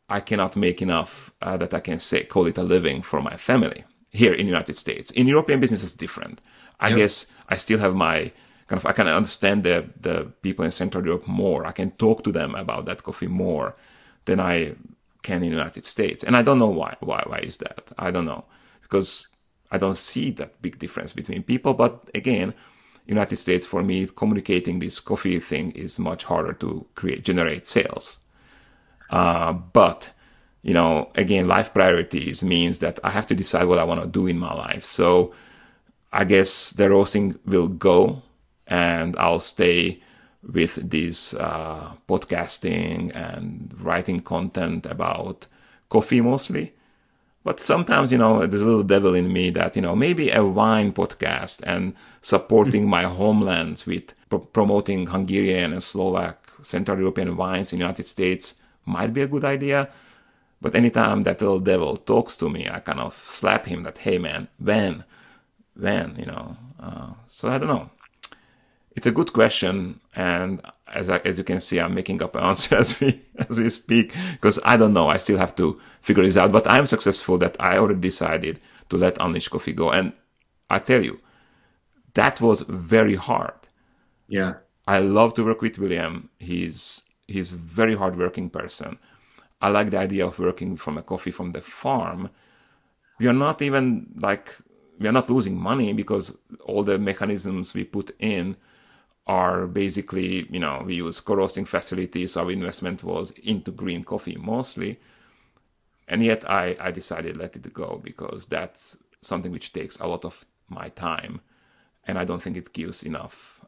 I cannot make enough that I can call it a living for my family here in the United States. In European business, it's different. I guess I still have my I can understand the people in Central Europe more. I can talk to them about that coffee more than I can in the United States. And I don't know why. Why is that? I don't know. Because I don't see that big difference between people. But again, United States, for me, communicating this coffee thing is much harder to generate sales. But, again, life priorities means that I have to decide what I want to do in my life. So I guess the roasting will go, and I'll stay with this podcasting and writing content about coffee mostly. But sometimes, there's a little devil in me that, maybe a wine podcast and supporting my homelands with promoting Hungarian and Slovak, Central European wines in the United States might be a good idea. But anytime that little devil talks to me, I kind of slap him that, hey man, when, so I don't know. It's a good question, and as you can see, I'm making up an answer as we speak, because I don't know. I still have to figure this out. But I'm successful that I already decided to let Unleashed Coffee go, and I tell you, that was very hard. Yeah, I love to work with William. He's a very hardworking person. I like the idea of working from a coffee from the farm. We are not losing money because all the mechanisms we put in are basically, we use co-roasting facilities. Our investment was into green coffee mostly. And yet I decided to let it go because that's something which takes a lot of my time. And I don't think it gives enough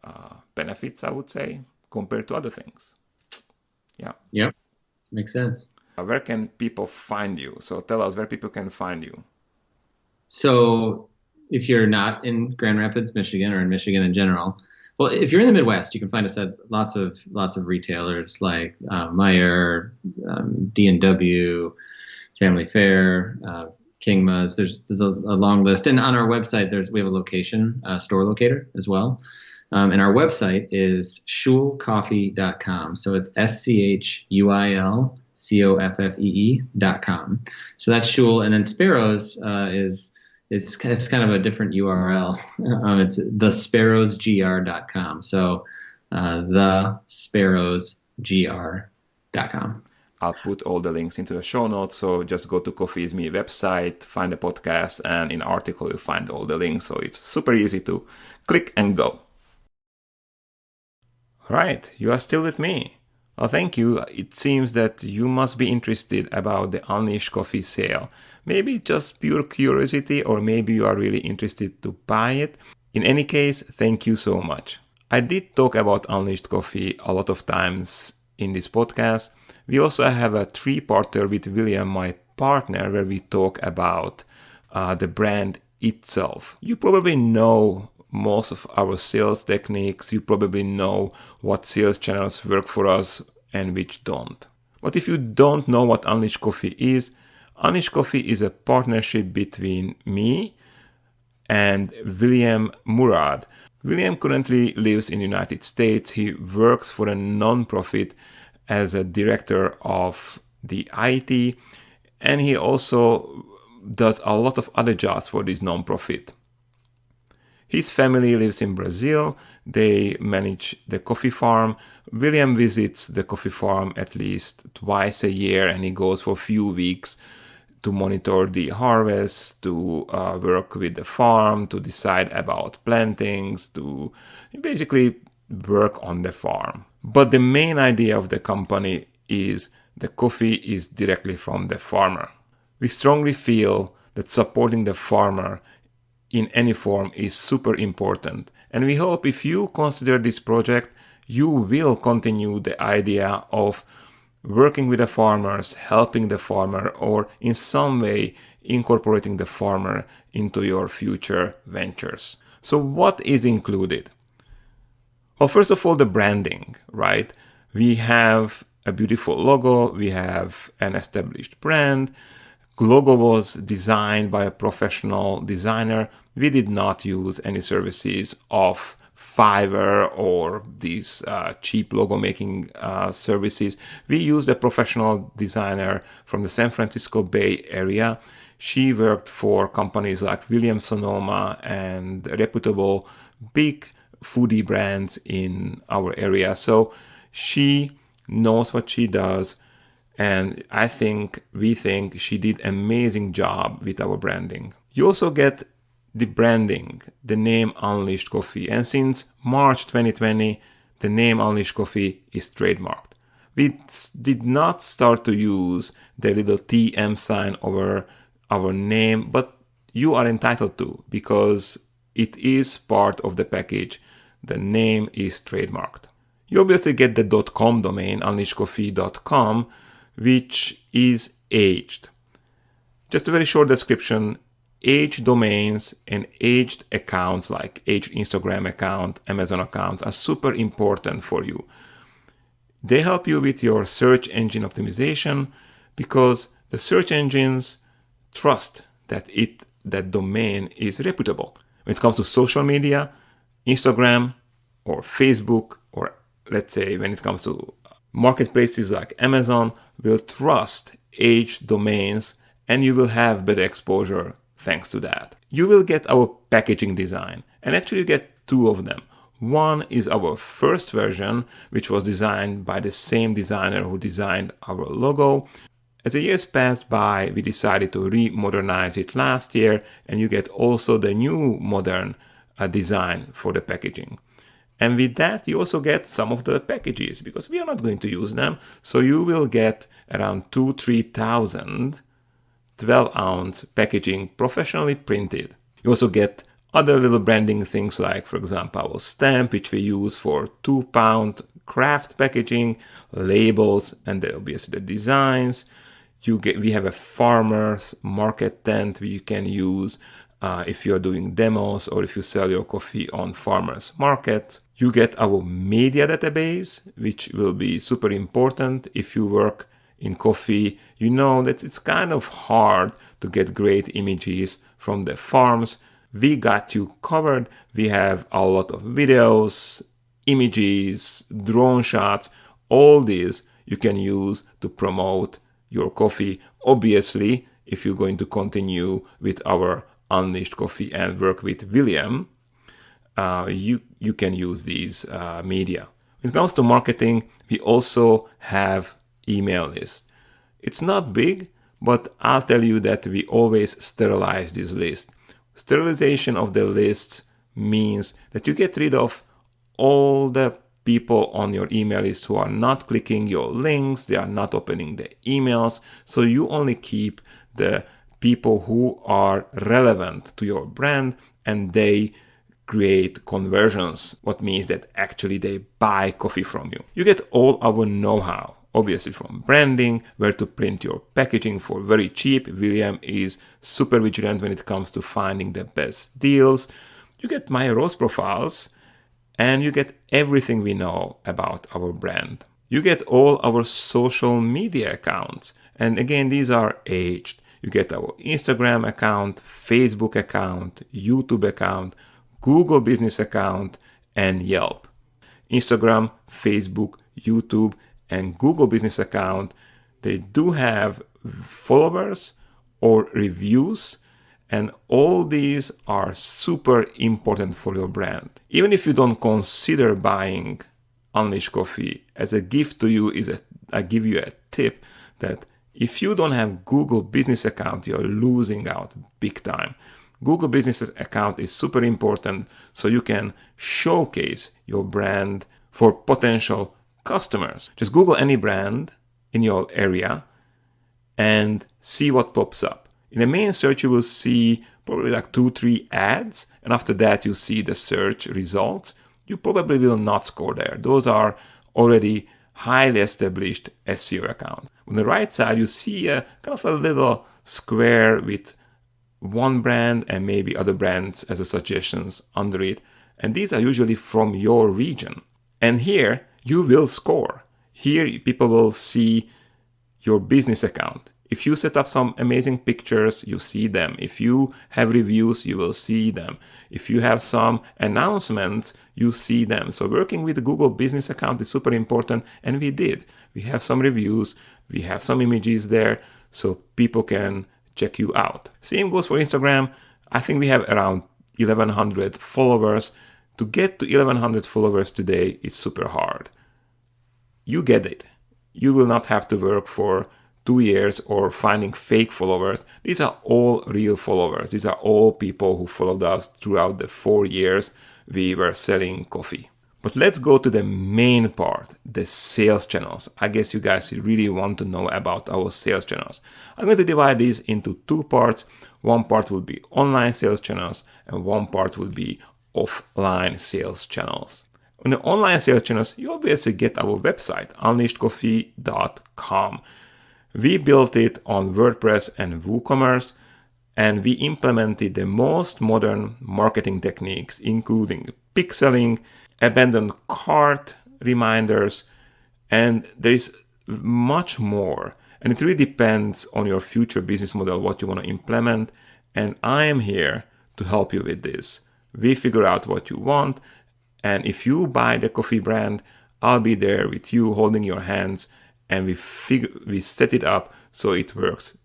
benefits, I would say, compared to other things. Yeah. Yep. Makes sense. Where can people find you? So tell us where people can find you. So if you're not in Grand Rapids, Michigan, or in Michigan in general, well, if you're in the Midwest, you can find us at lots of retailers like Meijer, D&W, Family Fare, Kingma's. There's a long list, and on our website we have a location, store locator as well. And our website is schuilcoffee.com. So it's SCHUILCOFFEE.com. So that's Schuil, and then Sparrows it's kind of a different URL. It's thesparrowsgr.com. So thesparrowsgr.com. I'll put all the links into the show notes. So just go to Coffee Is Me website, find the podcast, and in the article you'll find all the links. So it's super easy to click and go. All right, you are still with me. Well, thank you. It seems that you must be interested about the Unleashed Coffee sale. Maybe just pure curiosity, or maybe you are really interested to buy it. In any case, thank you so much. I did talk about Unleashed Coffee a lot of times in this podcast. We also have a 3-parter with William, my partner, where we talk about the brand itself. You probably know most of our sales techniques. You probably know what sales channels work for us and which don't. But if you don't know what Unleashed Coffee is a partnership between me and William Murad. William currently lives in the United States. He works for a non-profit as a director of the IT, and he also does a lot of other jobs for this non-profit. His family lives in Brazil. They manage the coffee farm. William visits the coffee farm at least twice a year, and he goes for a few weeks to monitor the harvest, to work with the farm, to decide about plantings, to basically work on the farm. But the main idea of the company is the coffee is directly from the farmer. We strongly feel that supporting the farmer in any form is super important. And we hope if you consider this project, you will continue the idea of working with the farmers, helping the farmer, or in some way incorporating the farmer into your future ventures. So what is included? Well, first of all, the branding, right? We have a beautiful logo, we have an established brand. Logo was designed by a professional designer. We did not use any services of Fiverr or these cheap logo making services. We used a professional designer from the San Francisco Bay Area. She worked for companies like Williams Sonoma and reputable big foodie brands in our area. So she knows what she does. And we think she did an amazing job with our branding. You also get the branding, the name Unleashed Coffee. And since March 2020, the name Unleashed Coffee is trademarked. We did not start to use the little TM sign over our name, but you are entitled to because it is part of the package. The name is trademarked. You obviously get the .com domain, unleashedcoffee.com, which is aged. Just a very short description. Aged domains and aged accounts like aged Instagram account, Amazon accounts are super important for you. They help you with your search engine optimization because the search engines trust that domain is reputable. When it comes to social media, Instagram or Facebook, or let's say when it comes to marketplaces like Amazon, will trust aged domains and you will have better exposure thanks to that. You will get our packaging design, and actually you get two of them. One is our first version, which was designed by the same designer who designed our logo. As the years passed by, we decided to re-modernize it last year, and you get also the new modern design for the packaging. And with that, you also get some of the packages, because we are not going to use them. So you will get around 2,000-3,000 12-ounce packaging professionally printed. You also get other little branding things like, for example, our stamp, which we use for 2-pound craft packaging, labels, and then obviously the designs. We have a farmer's market tent which you can use if you're doing demos or if you sell your coffee on farmer's market. You get our media database, which will be super important if you work in coffee. You know that it's kind of hard to get great images from the farms. We got you covered. We have a lot of videos, images, drone shots. All these you can use to promote your coffee. Obviously, if you're going to continue with our Unleashed Coffee and work with William, you can use these media. When it comes to marketing, we also have email list. It's not big, but I'll tell you that we always sterilize this list. Sterilization of the lists means that you get rid of all the people on your email list who are not clicking your links, they are not opening the emails, so you only keep the people who are relevant to your brand and they create conversions, what means that actually they buy coffee from you. You get all our know-how, obviously from branding, where to print your packaging for very cheap. William is super vigilant when it comes to finding the best deals. You get my roast profiles and you get everything we know about our brand. You get all our social media accounts. And again, these are aged. You get our Instagram account, Facebook account, YouTube account, Google Business account, and Yelp. Instagram, Facebook, YouTube, and Google Business account, they do have followers or reviews, and all these are super important for your brand. Even if you don't consider buying Unleash Coffee, as a gift to you I give you a tip that if you don't have Google Business account, you're losing out big time. Google Business account is super important so you can showcase your brand for potential customers. Just Google any brand in your area and see what pops up. In the main search, you will see probably like 2-3 ads, and after that you see the search results. You probably will not score there. Those are already highly established SEO accounts. On the right side, you see a kind of a little square with one brand and maybe other brands as a suggestions under it. And these are usually from your region. And here you will score. Here people will see your business account. If you set up some amazing pictures, you see them. If you have reviews, you will see them. If you have some announcements, you see them. So working with the Google Business account is super important, and we did. We have some reviews, we have some images there, so people can check you out. Same goes for Instagram. I think we have around 1,100 followers. To get to 1,100 followers today is super hard. You get it. You will not have to work for 2 years or finding fake followers. These are all real followers. These are all people who followed us throughout the 4 years we were selling coffee. But let's go to the main part, the sales channels. I guess you guys really want to know about our sales channels. I'm going to divide these into 2 parts. One part will be online sales channels and one part will be offline sales channels. On the online sales channels, you obviously get our website, unleashedcoffee.com. We built it on WordPress and WooCommerce, and we implemented the most modern marketing techniques, including pixeling, abandoned cart reminders, and there is much more. And it really depends on your future business model, what you want to implement. And I am here to help you with this. We figure out what you want, and if you buy the coffee brand, I'll be there with you holding your hands, and we set it up so it works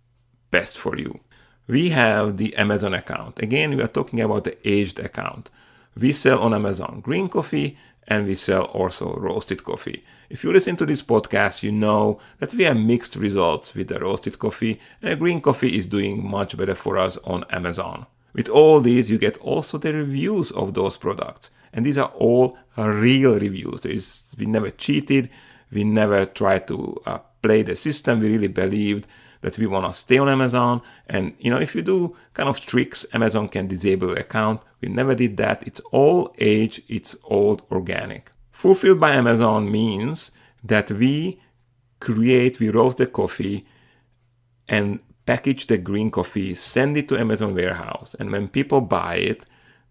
best for you. We have the Amazon account. Again, we are talking about the aged account. We sell on Amazon green coffee and we sell also roasted coffee. If you listen to this podcast, you know that we have mixed results with the roasted coffee, and the green coffee is doing much better for us on Amazon. With all these, you get also the reviews of those products. And these are all real reviews. We never cheated. We never tried to play the system. We really believed that we want to stay on Amazon. And, if you do kind of tricks, Amazon can disable the account. We never did that. It's all age. It's all organic. Fulfilled by Amazon means that we roast the coffee and package the green coffee, send it to Amazon warehouse. And when people buy it,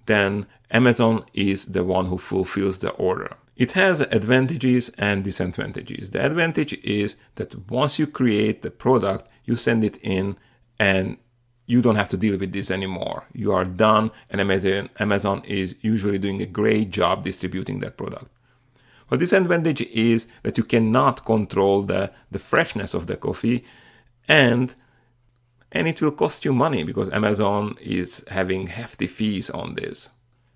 then Amazon is the one who fulfills the order. It has advantages and disadvantages. The advantage is that once you create the product, you send it in and you don't have to deal with this anymore. You are done, and Amazon is usually doing a great job distributing that product. But disadvantage is that you cannot control the freshness of the coffee, and it will cost you money because Amazon is having hefty fees on this.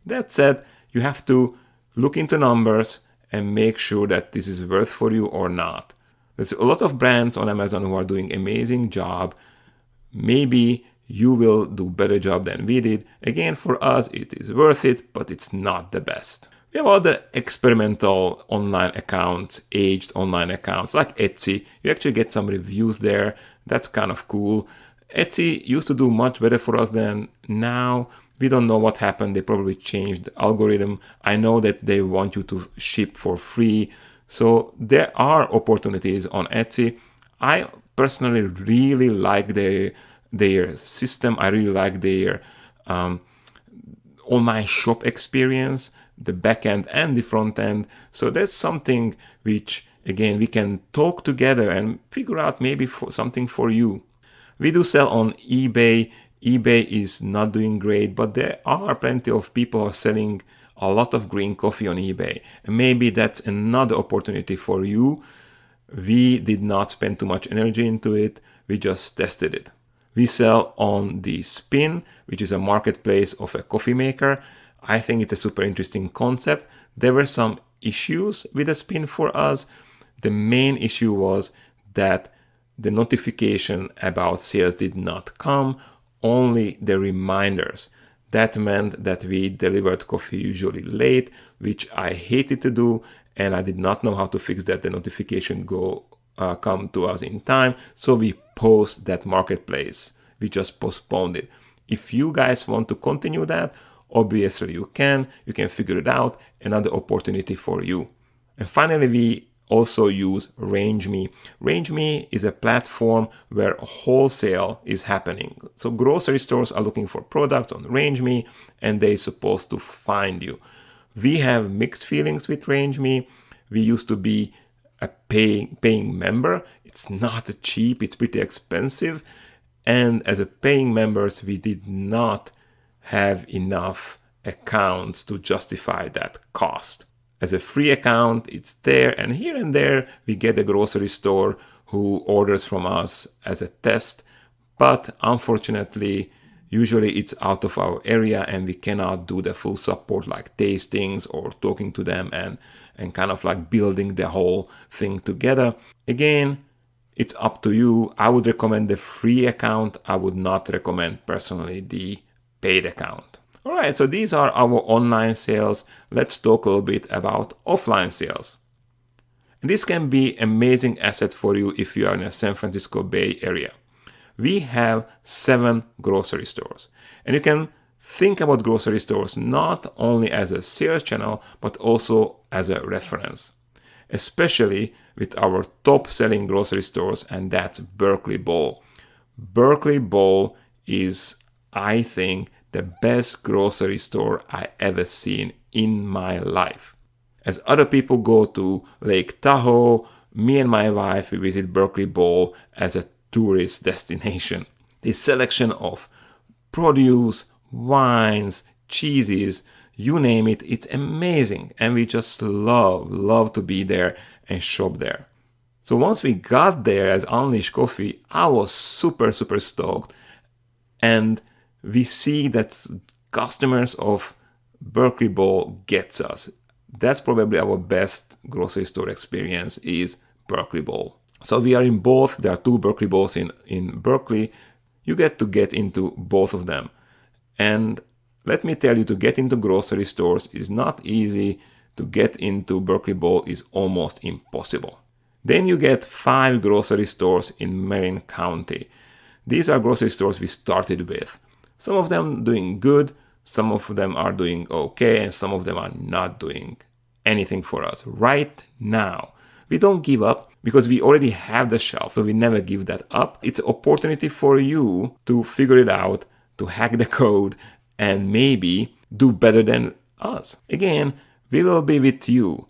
That said, you have to look into numbers and make sure that this is worth for you or not. There's a lot of brands on Amazon who are doing amazing job. Maybe you will do better job than we did. Again, for us, it is worth it, but it's not the best. We have other experimental online accounts, aged online accounts like Etsy. You actually get some reviews there. That's kind of cool. Etsy used to do much better for us than now. We don't know what happened. They probably changed the algorithm. I know that they want you to ship for free. So there are opportunities on Etsy. I personally really like their system. I really like their online shop experience, the back end and the front end. So that's something which Again, we can talk together and figure out maybe something for you. We do sell on eBay. eBay is not doing great, but there are plenty of people selling a lot of green coffee on eBay. And maybe that's another opportunity for you. We did not spend too much energy into it. We just tested it. We sell on the Spin, which is a marketplace of a coffee maker. I think it's a super interesting concept. There were some issues with the Spin for us. The main issue was that the notification about sales did not come, only the reminders. That meant that we delivered coffee usually late, which I hated to do, and I did not know how to fix that. The notification come to us in time, so we paused that marketplace. We just postponed it. If you guys want to continue that, obviously you can figure it out. Another opportunity for you. And finally, we also use RangeMe. RangeMe is a platform where wholesale is happening. So grocery stores are looking for products on RangeMe and they're supposed to find you. We have mixed feelings with RangeMe. We used to be a paying member. It's not cheap, it's pretty expensive. And as a paying members, we did not have enough accounts to justify that cost. As a free account, it's there, and here and there we get a grocery store who orders from us as a test, but unfortunately, usually it's out of our area and we cannot do the full support like tastings or talking to them and kind of like building the whole thing together. Again, it's up to you. I would recommend the free account. I would not recommend personally the paid account. All right, so these are our online sales. Let's talk a little bit about offline sales. And this can be an amazing asset for you if you are in the San Francisco Bay Area. We have 7 grocery stores. And you can think about grocery stores not only as a sales channel, but also as a reference. Especially with our top selling grocery stores, and that's Berkeley Bowl. Berkeley Bowl is, I think, the best grocery store I ever seen in my life. As other people go to Lake Tahoe, me and my wife, we visit Berkeley Bowl as a tourist destination. The selection of produce, wines, cheeses, you name it, it's amazing. And we just love to be there and shop there. So once we got there as Unleashed Coffee, I was super stoked. And we see that customers of Berkeley Bowl gets us. That's probably our best grocery store experience is Berkeley Bowl. So we are in both. There are 2 Berkeley Bowls in Berkeley. You get into both of them. And let me tell you, to get into grocery stores is not easy. To get into Berkeley Bowl is almost impossible. Then you get 5 grocery stores in Marin County. These are grocery stores we started with. Some of them doing good, some of them are doing okay, and some of them are not doing anything for us right now. We don't give up because we already have the shelf, so we never give that up. It's an opportunity for you to figure it out, to hack the code, and maybe do better than us. Again, we will be with you.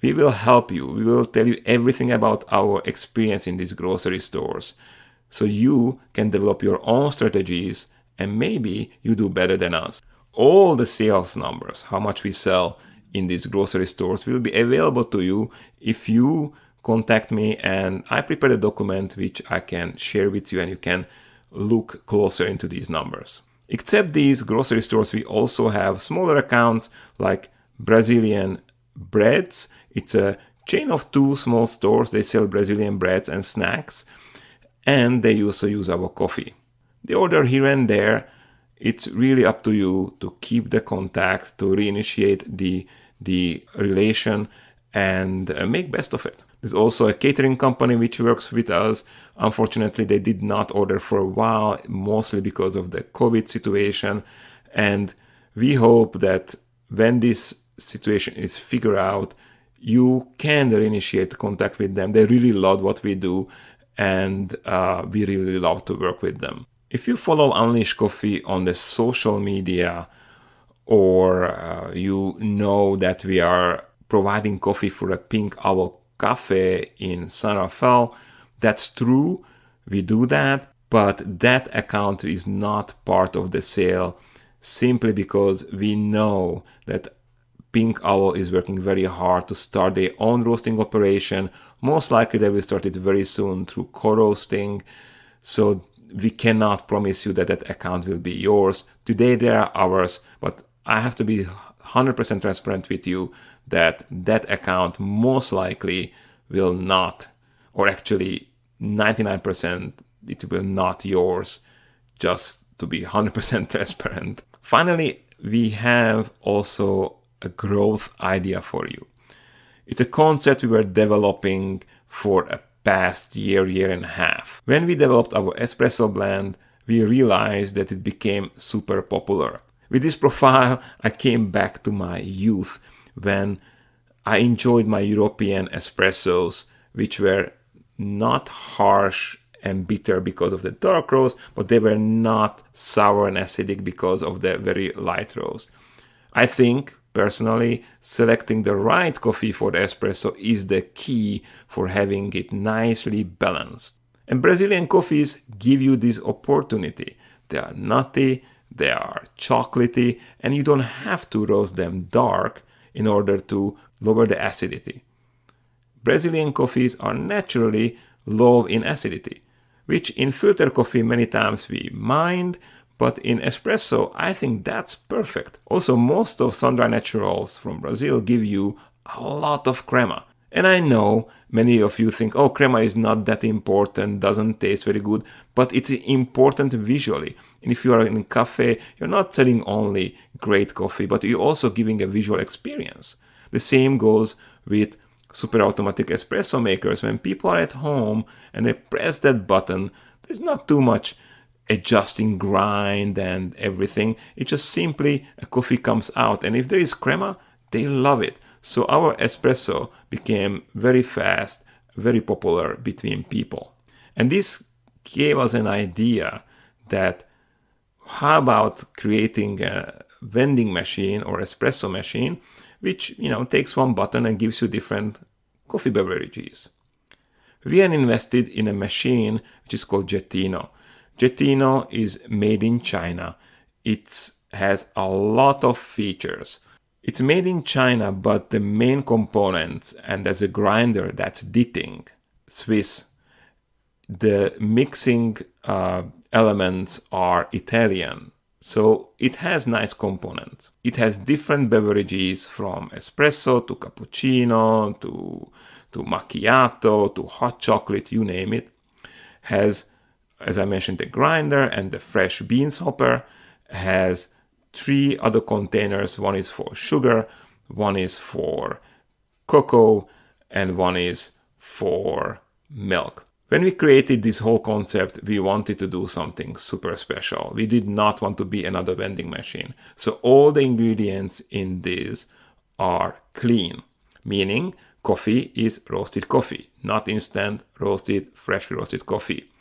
We will help you. We will tell you everything about our experience in these grocery stores so you can develop your own strategies and maybe you do better than us. All the sales numbers, how much we sell in these grocery stores, will be available to you if you contact me, and I prepared a document which I can share with you and you can look closer into these numbers. Except these grocery stores, we also have smaller accounts like Brazilian Breads. It's a chain of 2 small stores. They sell Brazilian breads and snacks, and they also use our coffee. They order here and there. It's really up to you to keep the contact, to reinitiate the relation and make best of it. There's also a catering company which works with us. Unfortunately, they did not order for a while, mostly because of the COVID situation. And we hope that when this situation is figured out, you can reinitiate contact with them. They really love what we do, and we really love to work with them. If you follow Unleashed Coffee on the social media, or you know that we are providing coffee for a Pink Owl cafe in San Rafael. That's true, we do that, but that account is not part of the sale simply because we know that Pink Owl is working very hard to start their own roasting operation. Most likely they will start it very soon through co-roasting. So we cannot promise you that that account will be yours. Today they are ours, but I have to be 100% transparent with you that that account most likely will not, or actually 99% it will not yours, just to be 100% transparent. Finally, we have also a growth idea for you. It's a concept we were developing for a past year and a half. When we developed our espresso blend, we realized that it became super popular. With this profile, I came back to my youth when I enjoyed my European espressos, which were not harsh and bitter because of the dark roast, but they were not sour and acidic because of the very light roast. I think, personally, selecting the right coffee for the espresso is the key for having it nicely balanced. And Brazilian coffees give you this opportunity. They are nutty, they are chocolatey, and you don't have to roast them dark in order to lower the acidity. Brazilian coffees are naturally low in acidity, which in filter coffee many times we mind, but in espresso, I think that's perfect. Also, most of sun-dried naturals from Brazil give you a lot of crema. And I know many of you think, oh, crema is not that important, doesn't taste very good, but it's important visually. And if you are in a cafe, you're not selling only great coffee, but you're also giving a visual experience. The same goes with super automatic espresso makers. When people are at home and they press that button, there's not too much adjusting grind and everything. It's just simply a coffee comes out, and if there is crema, they love it. So our espresso became very fast, very popular between people. And this gave us an idea that how about creating a vending machine or espresso machine which takes one button and gives you different coffee beverages. We have invested in a machine which is called Jettino. Jettino is made in China. It has a lot of features. It's made in China, but the main components, and there's a grinder that's Ditting, Swiss. The mixing elements are Italian. So it has nice components. It has different beverages from espresso to cappuccino to macchiato to hot chocolate, you name it. Has, as I mentioned, the grinder and the fresh beans hopper. Has 3 other containers. One is for sugar, one is for cocoa, and one is for milk. When we created this whole concept, we wanted to do something super special. We did not want to be another vending machine. So all the ingredients in this are clean, meaning coffee is roasted coffee, not instant roasted, freshly roasted coffee.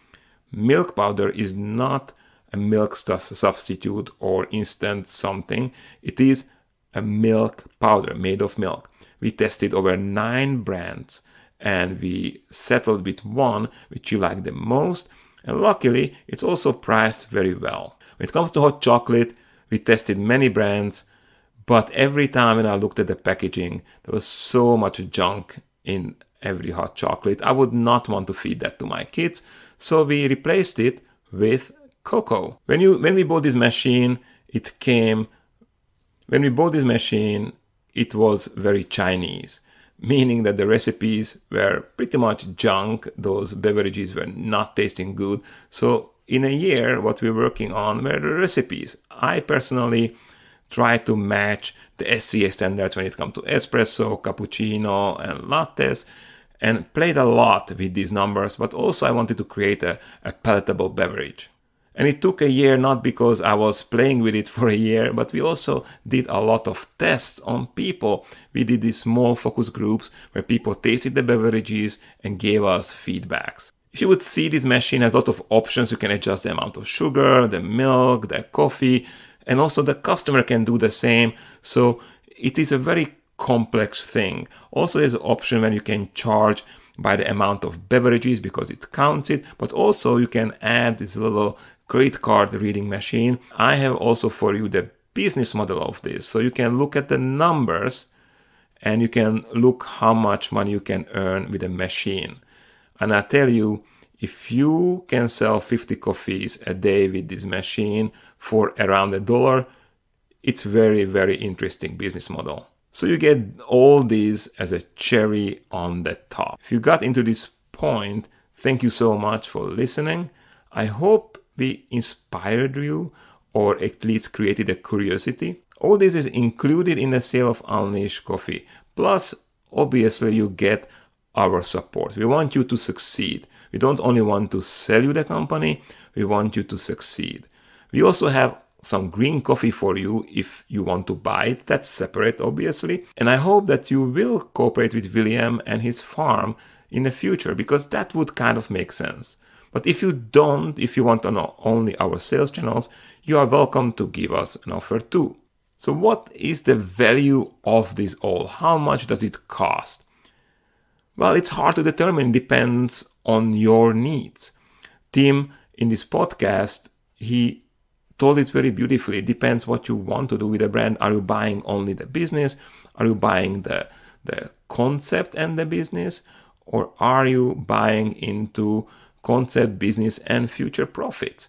Milk powder is not a milk substitute or instant something. It is a milk powder made of milk. We tested over 9 brands and we settled with one which you like the most, and luckily it's also priced very well. When it comes to hot chocolate, we tested many brands, but every time when I looked at the packaging, there was so much junk in every hot chocolate. I would not want to feed that to my kids, so we replaced it with cocoa. When we bought this machine, it was very Chinese, meaning that the recipes were pretty much junk. Those beverages were not tasting good. So in a year, what we're working on were the recipes. I personally try to match the SCA standards when it comes to espresso, cappuccino, and lattes, and played a lot with these numbers, but also I wanted to create a palatable beverage. And it took a year, not because I was playing with it for a year, but we also did a lot of tests on people. We did these small focus groups where people tasted the beverages and gave us feedbacks. If you would see, this machine has a lot of options. You can adjust the amount of sugar, the milk, the coffee, and also the customer can do the same. So it is a very complex thing. Also, there's an option when you can charge by the amount of beverages because it counts it, but also you can add this little credit card reading machine. I have also for you the business model of this. So you can look at the numbers and you can look how much money you can earn with a machine. And I tell you, if you can sell 50 coffees a day with this machine for around $1, it's very, very interesting business model. So you get all these as a cherry on the top. If you got into this point, thank you so much for listening. I hope we inspired you or at least created a curiosity. All this is included in the sale of Unleashed Coffee. Plus, obviously, you get our support. We want you to succeed. We don't only want to sell you the company, we want you to succeed. We also have some green coffee for you if you want to buy it. That's separate, obviously. And I hope that you will cooperate with William and his farm in the future, because that would kind of make sense. But if you don't, if you want to know only our sales channels, you are welcome to give us an offer too. So what is the value of this all? How much does it cost? Well, it's hard to determine. It depends on your needs. Tim, in this podcast, he told it very beautifully. It depends what you want to do with a brand. Are you buying only the business? Are you buying the concept and the business? Or are you buying into concept, business, and future profits?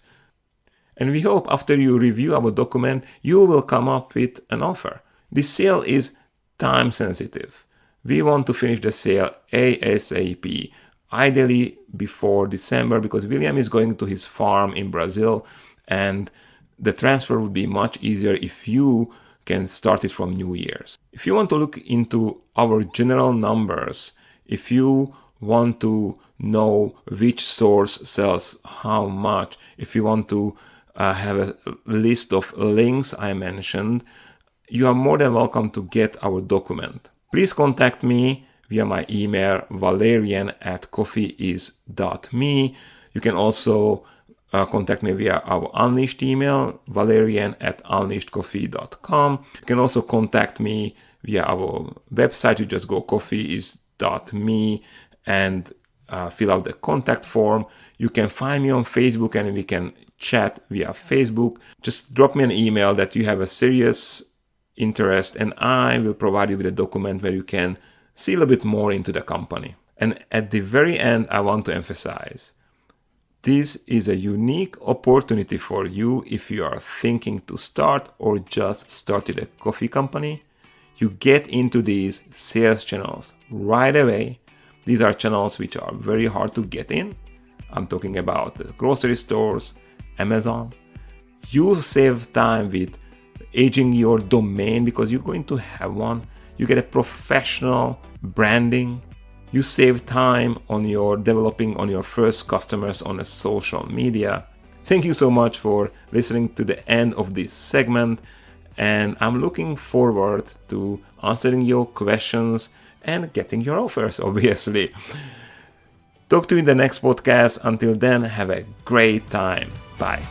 And we hope after you review our document, you will come up with an offer. This sale is time sensitive. We want to finish the sale ASAP, ideally before December, because William is going to his farm in Brazil, and the transfer would be much easier if you can start it from New Year's. If you want to look into our general numbers, if you want to know which source sells how much, if you want to have a list of links I mentioned, you are more than welcome to get our document. Please contact me via my email, valerian@coffeeis.me. You can also contact me via our Unleashed email, valerian@unleashedcoffee.com. You can also contact me via our website. You just go coffeeis.me and fill out the contact form. You can find me on Facebook and we can chat via Facebook. Just drop me an email that you have a serious interest and I will provide you with a document where you can see a little bit more into the company. And at the very end, I want to emphasize, this is a unique opportunity for you if you are thinking to start or just started a coffee company. You get into these sales channels right away. These are channels which are very hard to get in. I'm talking about the grocery stores, Amazon. You save time with aging your domain because you're going to have one. You get a professional branding. You save time on your developing on your first customers on a social media. Thank you so much for listening to the end of this segment. And I'm looking forward to answering your questions and getting your offers, obviously. Talk to you in the next podcast. Until then, have a great time. Bye.